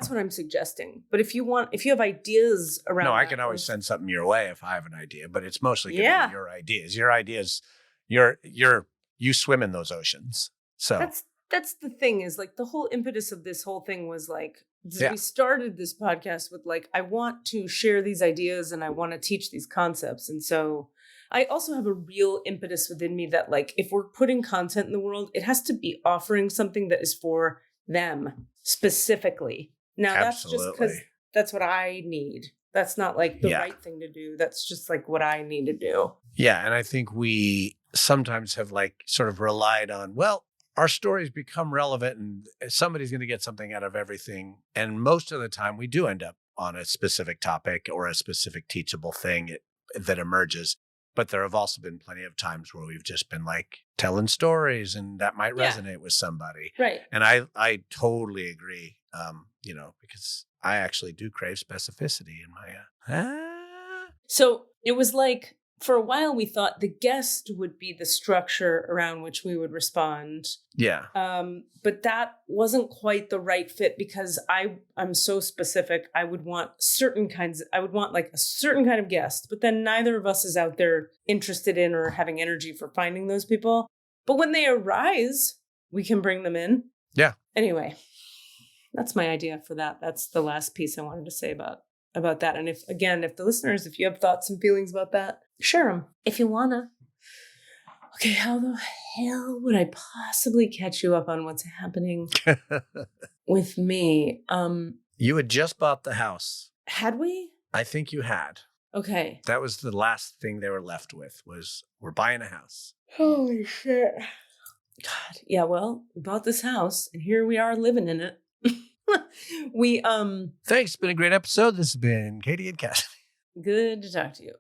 what I'm suggesting. But if you have ideas around, I can always send something your way if I have an idea. But it's mostly giving me your ideas. Your ideas, you swim in those oceans. So that's the thing is like the whole impetus of this whole thing was like we started this podcast with like I want to share these ideas and I want to teach these concepts, and so I also have a real impetus within me that like, if we're putting content in the world, it has to be offering something that is for them specifically. Now that's just because that's what I need. That's not like the right thing to do. That's just like what I need to do. Yeah. And I think we sometimes have like sort of relied on, well, our stories become relevant and somebody's going to get something out of everything. And most of the time we do end up on a specific topic or a specific teachable thing that emerges. But there have also been plenty of times where we've just been like telling stories and that might resonate with somebody. Right. And I totally agree, because I actually do crave specificity in my... So it was like for a while we thought the guest would be the structure around which we would respond. Yeah. But that wasn't quite the right fit because I'm so specific. I would want like a certain kind of guest, but then neither of us is out there interested in or having energy for finding those people. But when they arise, we can bring them in. Yeah. Anyway, that's my idea for that. That's the last piece I wanted to say about that. And if the listeners, if you have thoughts and feelings about that, share them if you wanna. Okay, how the hell would I possibly catch you up on what's happening with me? You had just bought the house. Had we? I think you had. Okay. That was the last thing they were left with was we're buying a house. Holy shit. God. Yeah, well, we bought this house and here we are living in it. Thanks. It's been a great episode. This has been Katie and Cassidy. Good to talk to you.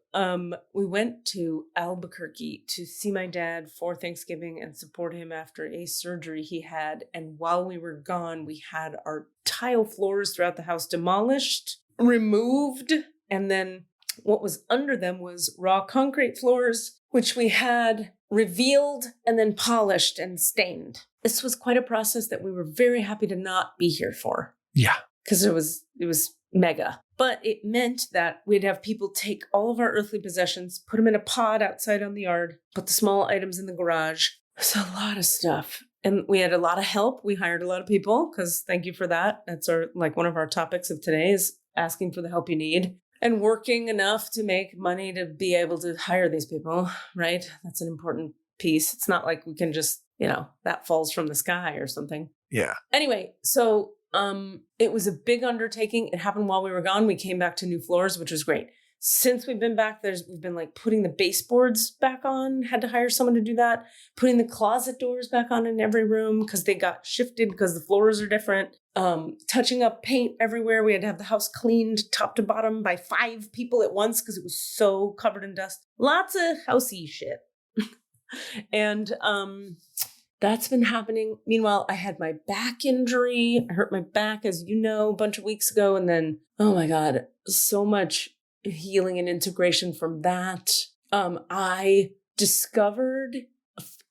We went to Albuquerque to see my dad for Thanksgiving and support him after a surgery he had. And while we were gone, we had our tile floors throughout the house demolished, removed, and then what was under them was raw concrete floors, which we had revealed and then polished and stained. This was quite a process that we were very happy to not be here for. Yeah. Because it was mega. But it meant that we'd have people take all of our earthly possessions, put them in a pod outside on the yard, put the small items in the garage. It's a lot of stuff. And we had a lot of help. We hired a lot of people because thank you for that. That's one of our topics of today is asking for the help you need and working enough to make money to be able to hire these people, right? That's an important piece. It's not like we can just, that falls from the sky or something. Yeah. Anyway, so it was a big undertaking. It happened while we were gone. We came back to new floors, which was great. Since we've been back, we've been like putting the baseboards back on, had to hire someone to do that, putting the closet doors back on in every room because they got shifted because the floors are different, touching up paint everywhere. We had to have the house cleaned top to bottom by 5 people at once because it was so covered in dust. Lots of housey shit. And that's been happening. Meanwhile, I had my back injury. I hurt my back, as you know, a bunch of weeks ago. And then, oh my God, so much healing and integration from that. I discovered,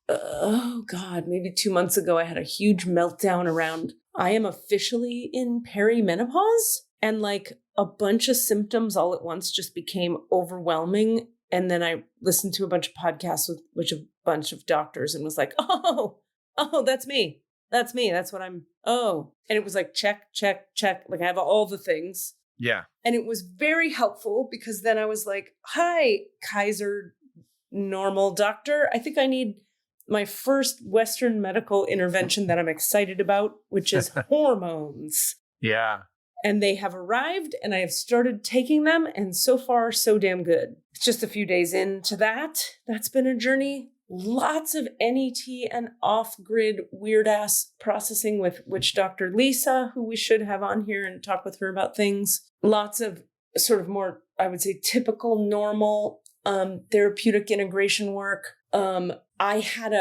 maybe 2 months ago, I had a huge meltdown around, I am officially in perimenopause. And like a bunch of symptoms all at once just became overwhelming. And then I listened to a bunch of podcasts with a bunch of doctors and was like, oh, that's me. That's me. That's what I'm. Oh, and it was like, check. Like I have all the things. Yeah. And it was very helpful because then I was like, hi, Kaiser normal doctor. I think I need my first Western medical intervention that I'm excited about, which is hormones. Yeah. And they have arrived and I have started taking them. And so far, so damn good. It's just a few days into that. That's been a journey. Lots of NET and off-grid weird-ass processing with witch Dr. Lisa, who we should have on here and talk with her about things. Lots of sort of more, I would say, typical, normal therapeutic integration work. I had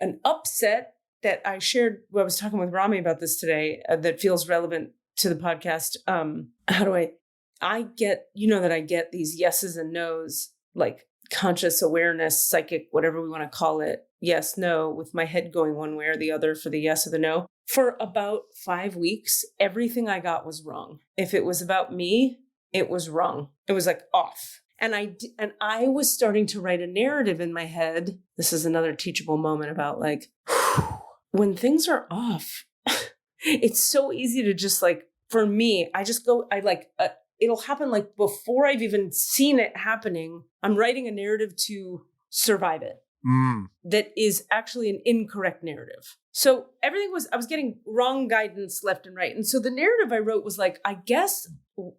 an upset that I shared. I was talking with Rami about this today that feels relevant to the podcast. I get that I get these yeses and nos, like conscious awareness, psychic, whatever we want to call it. Yes, no, with my head going one way or the other for the yes or the no. For about 5 weeks, everything I got was wrong. If it was about me, it was wrong. It was like off. And I was starting to write a narrative in my head. This is another teachable moment about like, when things are off, it's so easy to just like, for me, it'll happen like before I've even seen it happening. I'm writing a narrative to survive it. That is actually an incorrect narrative. So I was getting wrong guidance left and right. And so the narrative I wrote was like, I guess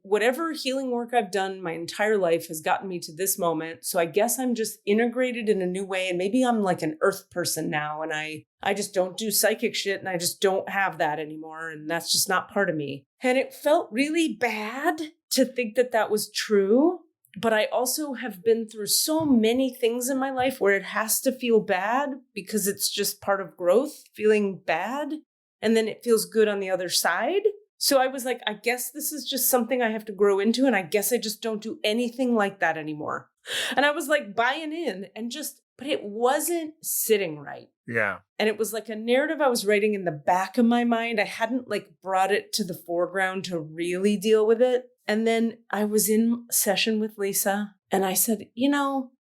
whatever healing work I've done my entire life has gotten me to this moment. So I guess I'm just integrated in a new way. And maybe I'm like an earth person now. And I just don't do psychic shit. And I just don't have that anymore. And that's just not part of me. And it felt really bad to think that that was true. But I also have been through so many things in my life where it has to feel bad because it's just part of growth, feeling bad. And then it feels good on the other side. So I was like, I guess this is just something I have to grow into. And I guess I just don't do anything like that anymore. And I was like buying in and but it wasn't sitting right. Yeah. And it was like a narrative I was writing in the back of my mind. I hadn't like brought it to the foreground to really deal with it. And then I was in session with Lisa and I said,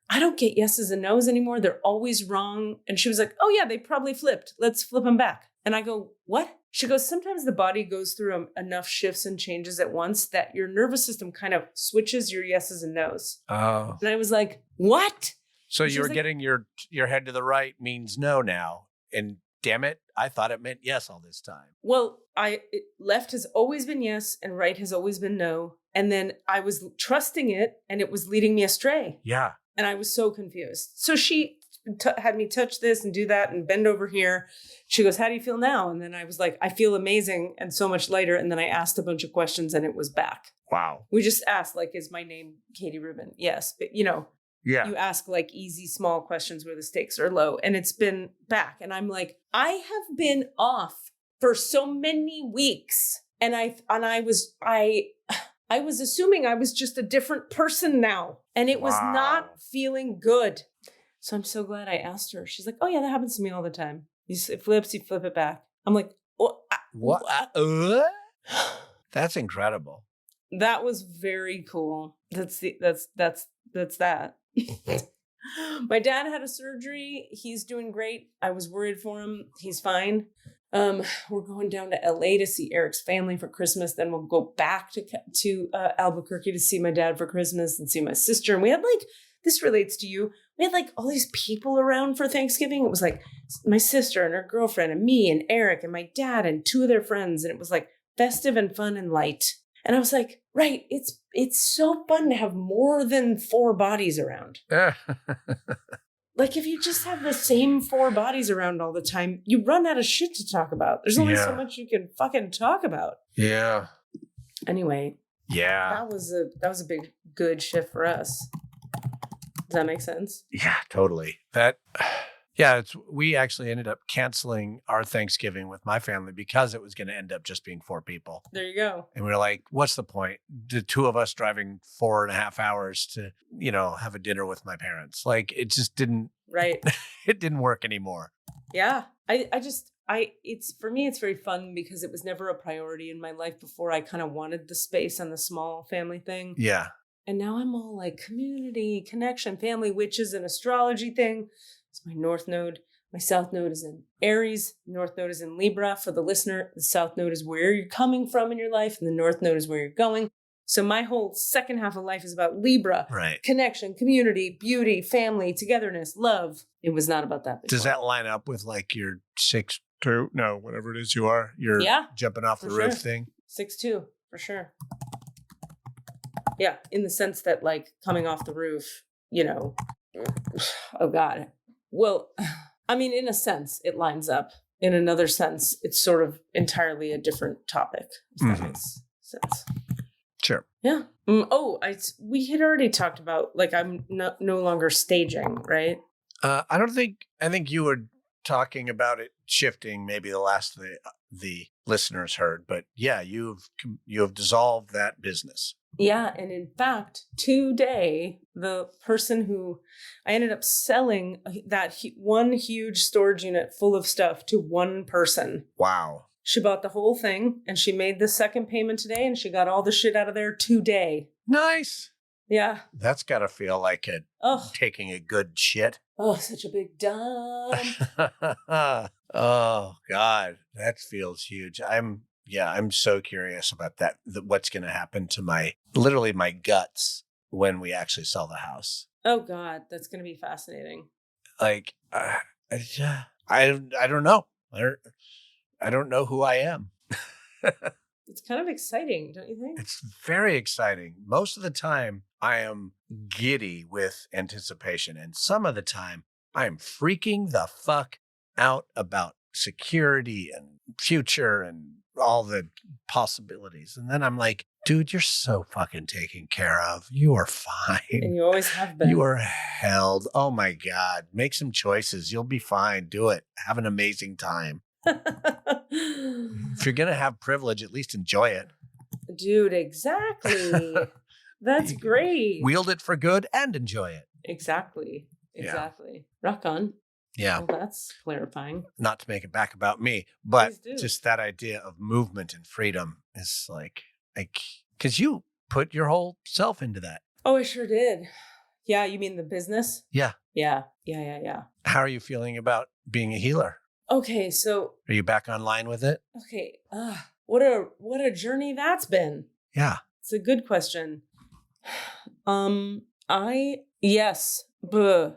I don't get yeses and nos anymore. They're always wrong. And she was like, oh yeah, they probably flipped. Let's flip them back. And I go, what? She goes, sometimes the body goes through enough shifts and changes at once that your nervous system kind of switches your yeses and nos. Oh. And I was like, what? So you're getting your head to the right means no now. And damn it, I thought it meant yes all this time. Well, left has always been yes and right has always been no. And then I was trusting it and it was leading me astray. Yeah. And I was so confused. So she had me touch this and do that and bend over here. She goes, how do you feel now? And then I was like, I feel amazing and so much lighter. And then I asked a bunch of questions and it was back. Wow. We just asked, like, is my name Katie Rubin? Yes. But, yeah. You ask like easy, small questions where the stakes are low. And it's been back. And I'm like, I have been off for so many weeks. And I was assuming I was just a different person now. And it was not feeling good. So I'm so glad I asked her. She's like, oh yeah, that happens to me all the time. It flips, you flip it back. I'm like, oh, what? That's incredible. That was very cool. That's that. My dad had a surgery. He's doing great. I was worried for him. He's fine. We're going down to LA to see Eric's family for Christmas. Then we'll go back to Albuquerque to see my dad for Christmas and see my sister. And we had this relates to you. We had all these people around for Thanksgiving. It was like my sister and her girlfriend and me and Eric and my dad and two of their friends. And it was like festive and fun and light. And I was like, right, it's so fun to have more than 4 bodies around. Like if you just have the same 4 bodies around all the time, you run out of shit to talk about. There's only so much you can fucking talk about. Yeah. Anyway. Yeah. That was a big good shift for us. Does that make sense? Yeah, totally. We actually ended up canceling our Thanksgiving with my family because it was going to end up just being 4 people. There you go. And we were like, what's the point? The 2 of us driving 4.5 hours to, have a dinner with my parents. It just didn't. Right. It didn't work anymore. Yeah. For me, it's very fun because it was never a priority in my life before. I kind of wanted the space and the small family thing. Yeah. And now I'm all like community, connection, family, which is an astrology thing. It's my North Node. My South Node is in Aries. North Node is in Libra. For the listener, the South Node is where you're coming from in your life, and the North Node is where you're going. So my whole second half of life is about Libra. Right. Connection, community, beauty, family, togetherness, love. It was not about that before. Does that line up with your 6'2"? No, whatever it is you are. You're jumping off the roof thing? 6'2", for sure. Yeah, in the sense that coming off the roof, oh God. Well, I mean, in a sense, it lines up. In another sense, it's sort of entirely a different topic, if that makes sense. Sure. Yeah. We had already talked about, I'm no longer staging, right? I think you were talking about it shifting, maybe the last the listeners heard, but yeah, you have dissolved that business. Yeah. And in fact, today, the person who I ended up selling that one huge storage unit full of stuff to one person. Wow. She bought the whole thing and she made the second payment today and she got all the shit out of there today. Nice. Yeah. That's got to feel like taking a good shit. Oh, such a big dump. Oh, God. That feels huge. I'm so curious about that. What's going to happen to my guts when we actually sell the house. Oh, God. That's going to be fascinating. I don't know. I don't know who I am. It's kind of exciting, don't you think? It's very exciting. Most of the time, I am giddy with anticipation. And some of the time, I am freaking the fuck out about security and future and all the possibilities. And then I'm like, dude, you're so fucking taken care of. You are fine. And you always have been. You are held. Oh, my God. Make some choices. You'll be fine. Do it. Have an amazing time. If you're going to have privilege, at least enjoy it. Dude, exactly. That's You great. wield it for good and enjoy it. Exactly. Yeah. Exactly. Rock on. Yeah. Well, that's clarifying. Not to make it back about me, but Please do. just that idea of movement and freedom is like, because you put your whole self into that. Oh, I sure did. Yeah, you mean the business? Yeah. Yeah. How are you feeling about being a healer? Okay, so Are you back online with it? okay. What a journey that's been. Yeah. It's a good question. Yes. Buh.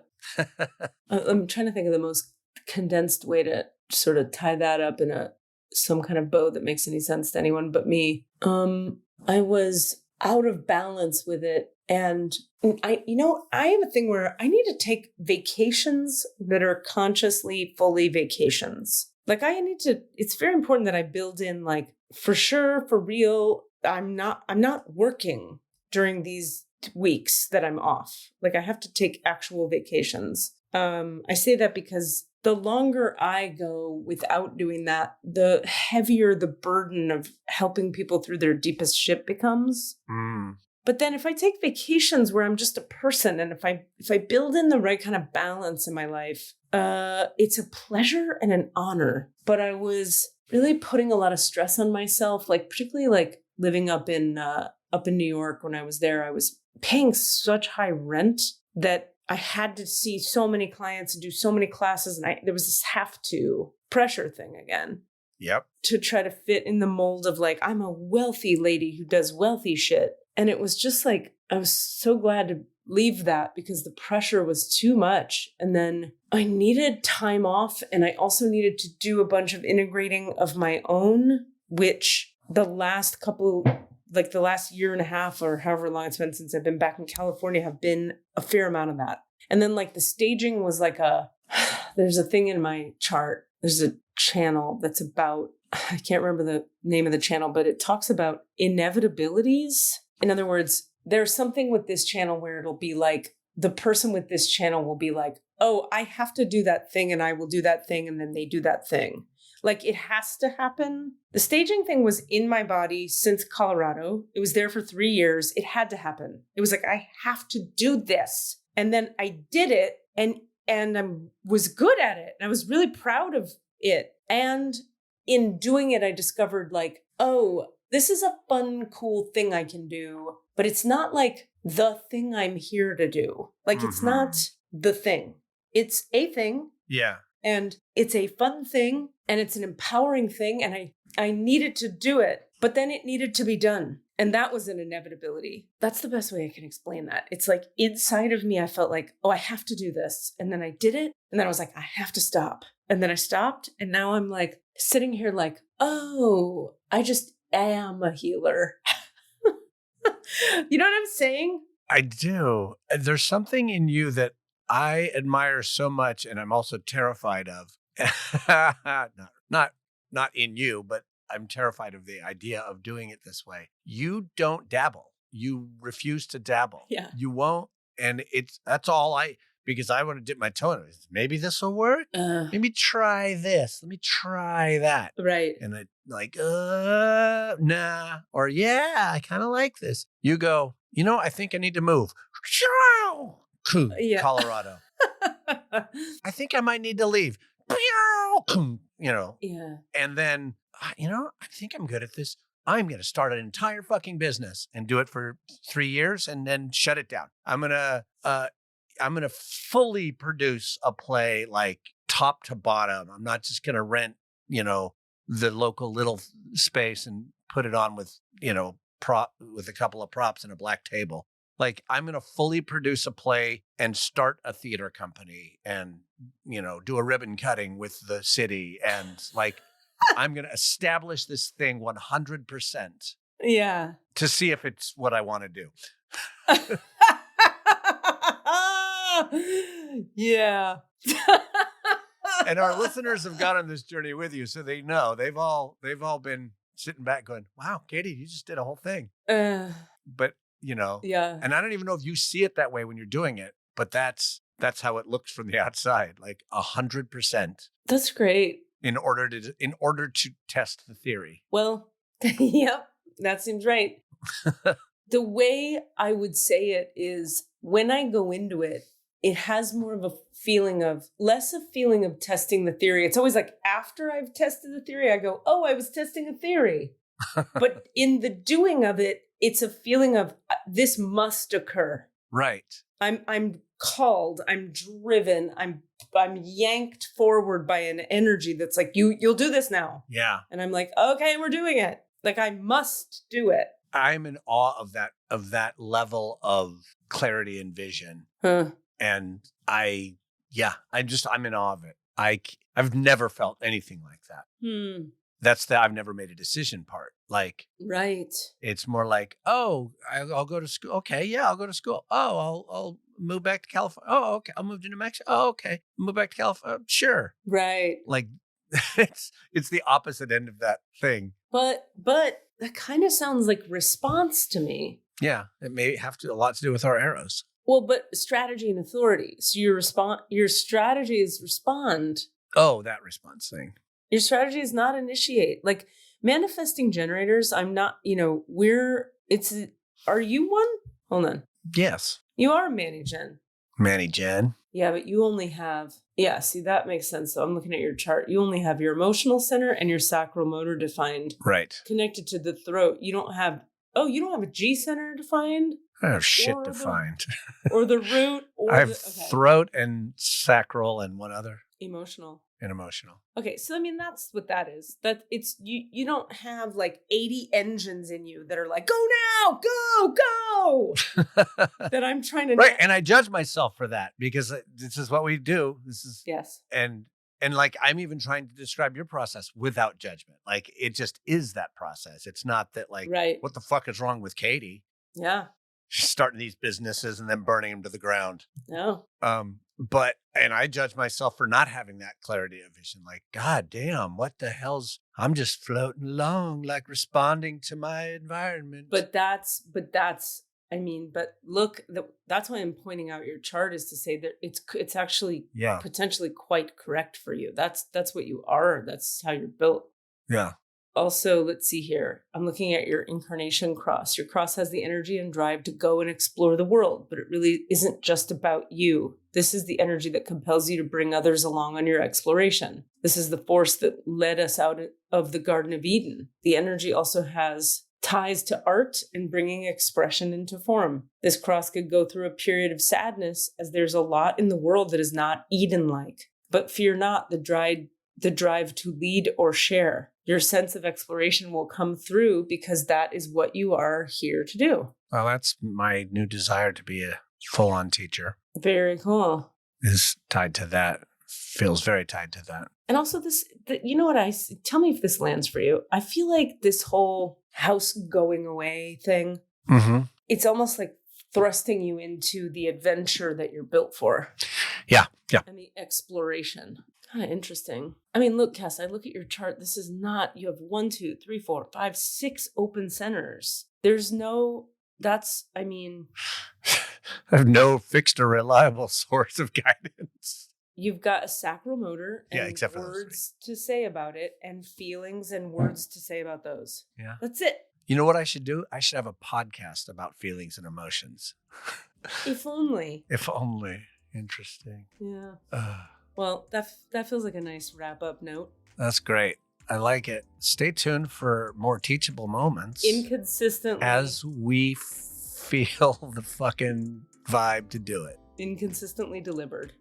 I'm trying to think of the most condensed way to sort of tie that up in some kind of bow that makes any sense to anyone but me. I was out of balance with it. And I have a thing where I need to take vacations that are consciously fully vacations. Like it's very important that I build in, like, for sure, for real, I'm not working during these weeks that I'm off. Like, I have to take actual vacations. I say that because the longer I go without doing that, the heavier the burden of helping people through their deepest shit becomes. But then if I take vacations where I'm just a person, and if I build in the right kind of balance in my life, it's a pleasure and an honor. But I was really putting a lot of stress on myself, like particularly like living up in New York. When I was there, I was paying such high rent that I had to see so many clients and do so many classes, and there was this have to pressure thing again. Yep. To try to fit in the mold of, like, I'm a wealthy lady who does wealthy shit. And it was just like, I was so glad to leave that because the pressure was too much. And then I needed time off, and I also needed to do a bunch of integrating of my own, which the last year and a half or however long it's been since I've been back in California have been a fair amount of that. And then, like, the staging was like there's a thing in my chart. There's a channel that's about, I can't remember the name of the channel, but it talks about inevitabilities. In other words, there's something with this channel where it'll be like, the person with this channel will be like, oh, I have to do that thing, and I will do that thing. And then they do that thing. Like, it has to happen. The staging thing was in my body since Colorado. It was there for 3 years. It had to happen. It was like, I have to do this. And then I did it, and I was good at it. And I was really proud of it. And in doing it, I discovered, like, oh, this is a fun, cool thing I can do, but it's not like the thing I'm here to do. Like, It's not the thing. It's a thing. Yeah. And it's a fun thing, and it's an empowering thing. And I needed to do it, but then it needed to be done. And that was an inevitability. That's the best way I can explain that. It's like inside of me, I felt like, oh, I have to do this. And then I did it. And then I was like, I have to stop. And then I stopped. And now I'm like sitting here like, oh, I just am a healer. You know what I'm saying? I do. There's something in you that I admire so much, and I'm also terrified of. not in you, but I'm terrified of the idea of doing it this way. You don't dabble. You refuse to dabble. Yeah. You won't. And that's all because I want to dip my toe in it. Maybe this will work. Maybe try this. Let me try that. Right. And I like, nah. Or yeah, I kind of like this. You go, I think I need to move. Yeah. Colorado. I think I might need to leave. Yeah. And then, I think I'm good at this. I'm going to start an entire fucking business and do it for 3 years and then shut it down. I'm going to fully produce a play, like top to bottom. I'm not just going to rent, the local little space and put it on with, with a couple of props and a black table. Like, I'm going to fully produce a play and start a theater company and, do a ribbon cutting with the city. And like, I'm going to establish this thing 100%. Yeah. To see if it's what I want to do. Yeah. And our listeners have gone on this journey with you, so they know. They've all been sitting back going, wow, Katie, you just did a whole thing. But yeah. And I don't even know if you see it that way when you're doing it, but that's how it looks from the outside, like 100%. That's great. In order to test the theory. Well, yep, that seems right. The way I would say it is when I go into it, it has more of a feeling of, less a feeling of testing the theory. It's always like after I've tested the theory, I go, oh, I was testing a theory. But in the doing of it, it's a feeling of this must occur. Right. I'm called, I'm driven, I'm yanked forward by an energy that's like, you'll do this now. Yeah. And I'm like, okay, we're doing it. Like I must do it. I'm in awe of that level of clarity and vision. Huh. And I'm in awe of it. I've never felt anything like that. That's the I've never made a decision part. Like, right. It's more like, oh, I'll go to school. Okay, yeah, I'll go to school. Oh, I'll move back to California. Oh, okay, I'll move to New Mexico. Oh, okay, move back to California. Sure. Right. Like, it's the opposite end of that thing. But that kind of sounds like response to me. Yeah, it may have a lot to do with our arrows. Well, but strategy and authority. So your strategy is respond. Oh, that response thing. Your strategy is not initiate. Like manifesting generators, I'm not, are you one? Hold on. Yes. You are Manny Gen. Manny Gen. Yeah, but you only have, see, that makes sense. So I'm looking at your chart. You only have your emotional center and your sacral motor defined. Right. Connected to the throat. You don't have a G center defined? I have shit defined. Or the root. Or I have throat and sacral and one other. Emotional. And emotional. Okay, so I mean that's what that is. That it's you don't have like 80 engines in you that are like, go now, go. That I'm trying to right. And I judge myself for that because this is what we do. This is yes. And like I'm even trying to describe your process without judgment. Like it just is that process. It's not that like right. What the fuck is wrong with Katie? Yeah. She's starting these businesses and then burning them to the ground. No. And I judge myself for not having that clarity of vision. Like, God damn, what the hell's, I'm just floating along, like responding to my environment. But look, that's why I'm pointing out your chart is to say that it's actually potentially quite correct for you. That's what you are. That's how you're built. Yeah. Also, let's see here. I'm looking at your incarnation cross. Your cross has the energy and drive to go and explore the world, but it really isn't just about you. This is the energy that compels you to bring others along on your exploration. This is the force that led us out of the Garden of Eden. The energy also has ties to art and bringing expression into form. This cross could go through a period of sadness as there's a lot in the world that is not Eden-like. But fear not the drive to lead or share. Your sense of exploration will come through because that is what you are here to do. Well, that's my new desire to be a full-on teacher. Very cool. Is tied to that. Feels very tied to that. And also tell me if this lands for you. I feel like this whole house going away thing, it's almost like thrusting you into the adventure that you're built for. Yeah. And the exploration. Kind of interesting. I mean, look, Cass, I look at your chart. This is not, you have 1, 2, 3, 4, 5, 6 open centers. There's no, I have no fixed or reliable source of guidance. You've got a sacral motor and except for words to say about it and feelings and words to say about those. Yeah. That's it. You know what I should do? I should have a podcast about feelings and emotions. If only. If only. Interesting. Yeah. Well, that feels like a nice wrap-up note. That's great. I like it. Stay tuned for more teachable moments. Inconsistently. As we feel the fucking vibe to do it. Inconsistently delivered.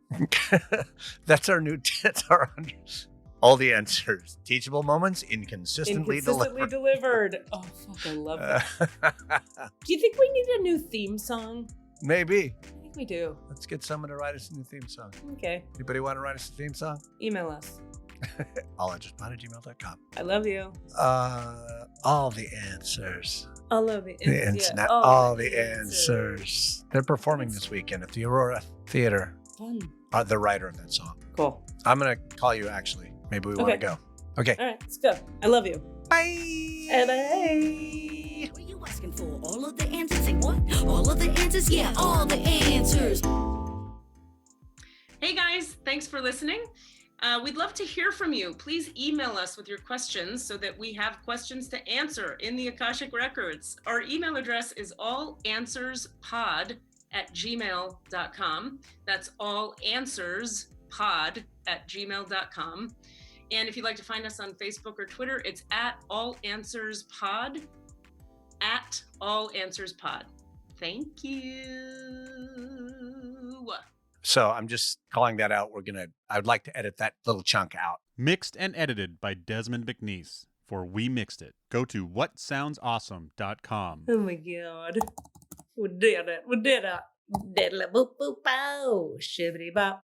That's our all the answers. Teachable moments, inconsistently delivered. Oh, fuck, I love that. Do you think we need a new theme song? Maybe. We do. Let's get someone to write us a new theme song. Okay. Anybody want to write us a theme song? Email us. alljustpod@gmail.com. I love you. All the answers. All of the internet. All the answers. They're performing this weekend at the Aurora Theater. Fun. The writer of that song. Cool. I'm going to call you, actually. Maybe we want to go. Okay. All right, let's go. I love you. Bye. Bye. What are you asking for? All of the answers? Say what? All of the answers? Yeah, all the answers. Hey guys, thanks for listening. We'd love to hear from you. Please email us with your questions so that we have questions to answer in the Akashic Records. Our email address is allanswerspod@gmail.com. That's allanswerspod@gmail.com. And if you'd like to find us on Facebook or Twitter, it's @allanswerspod, @allanswerspod. Thank you. So I'm just calling that out. I would like to edit that little chunk out. Mixed and edited by Desmond McNeese for We Mixed It. Go to whatsoundsawesome.com. Oh my God. We did it. We did it. Diddly boop boop bow. Shibbity bop.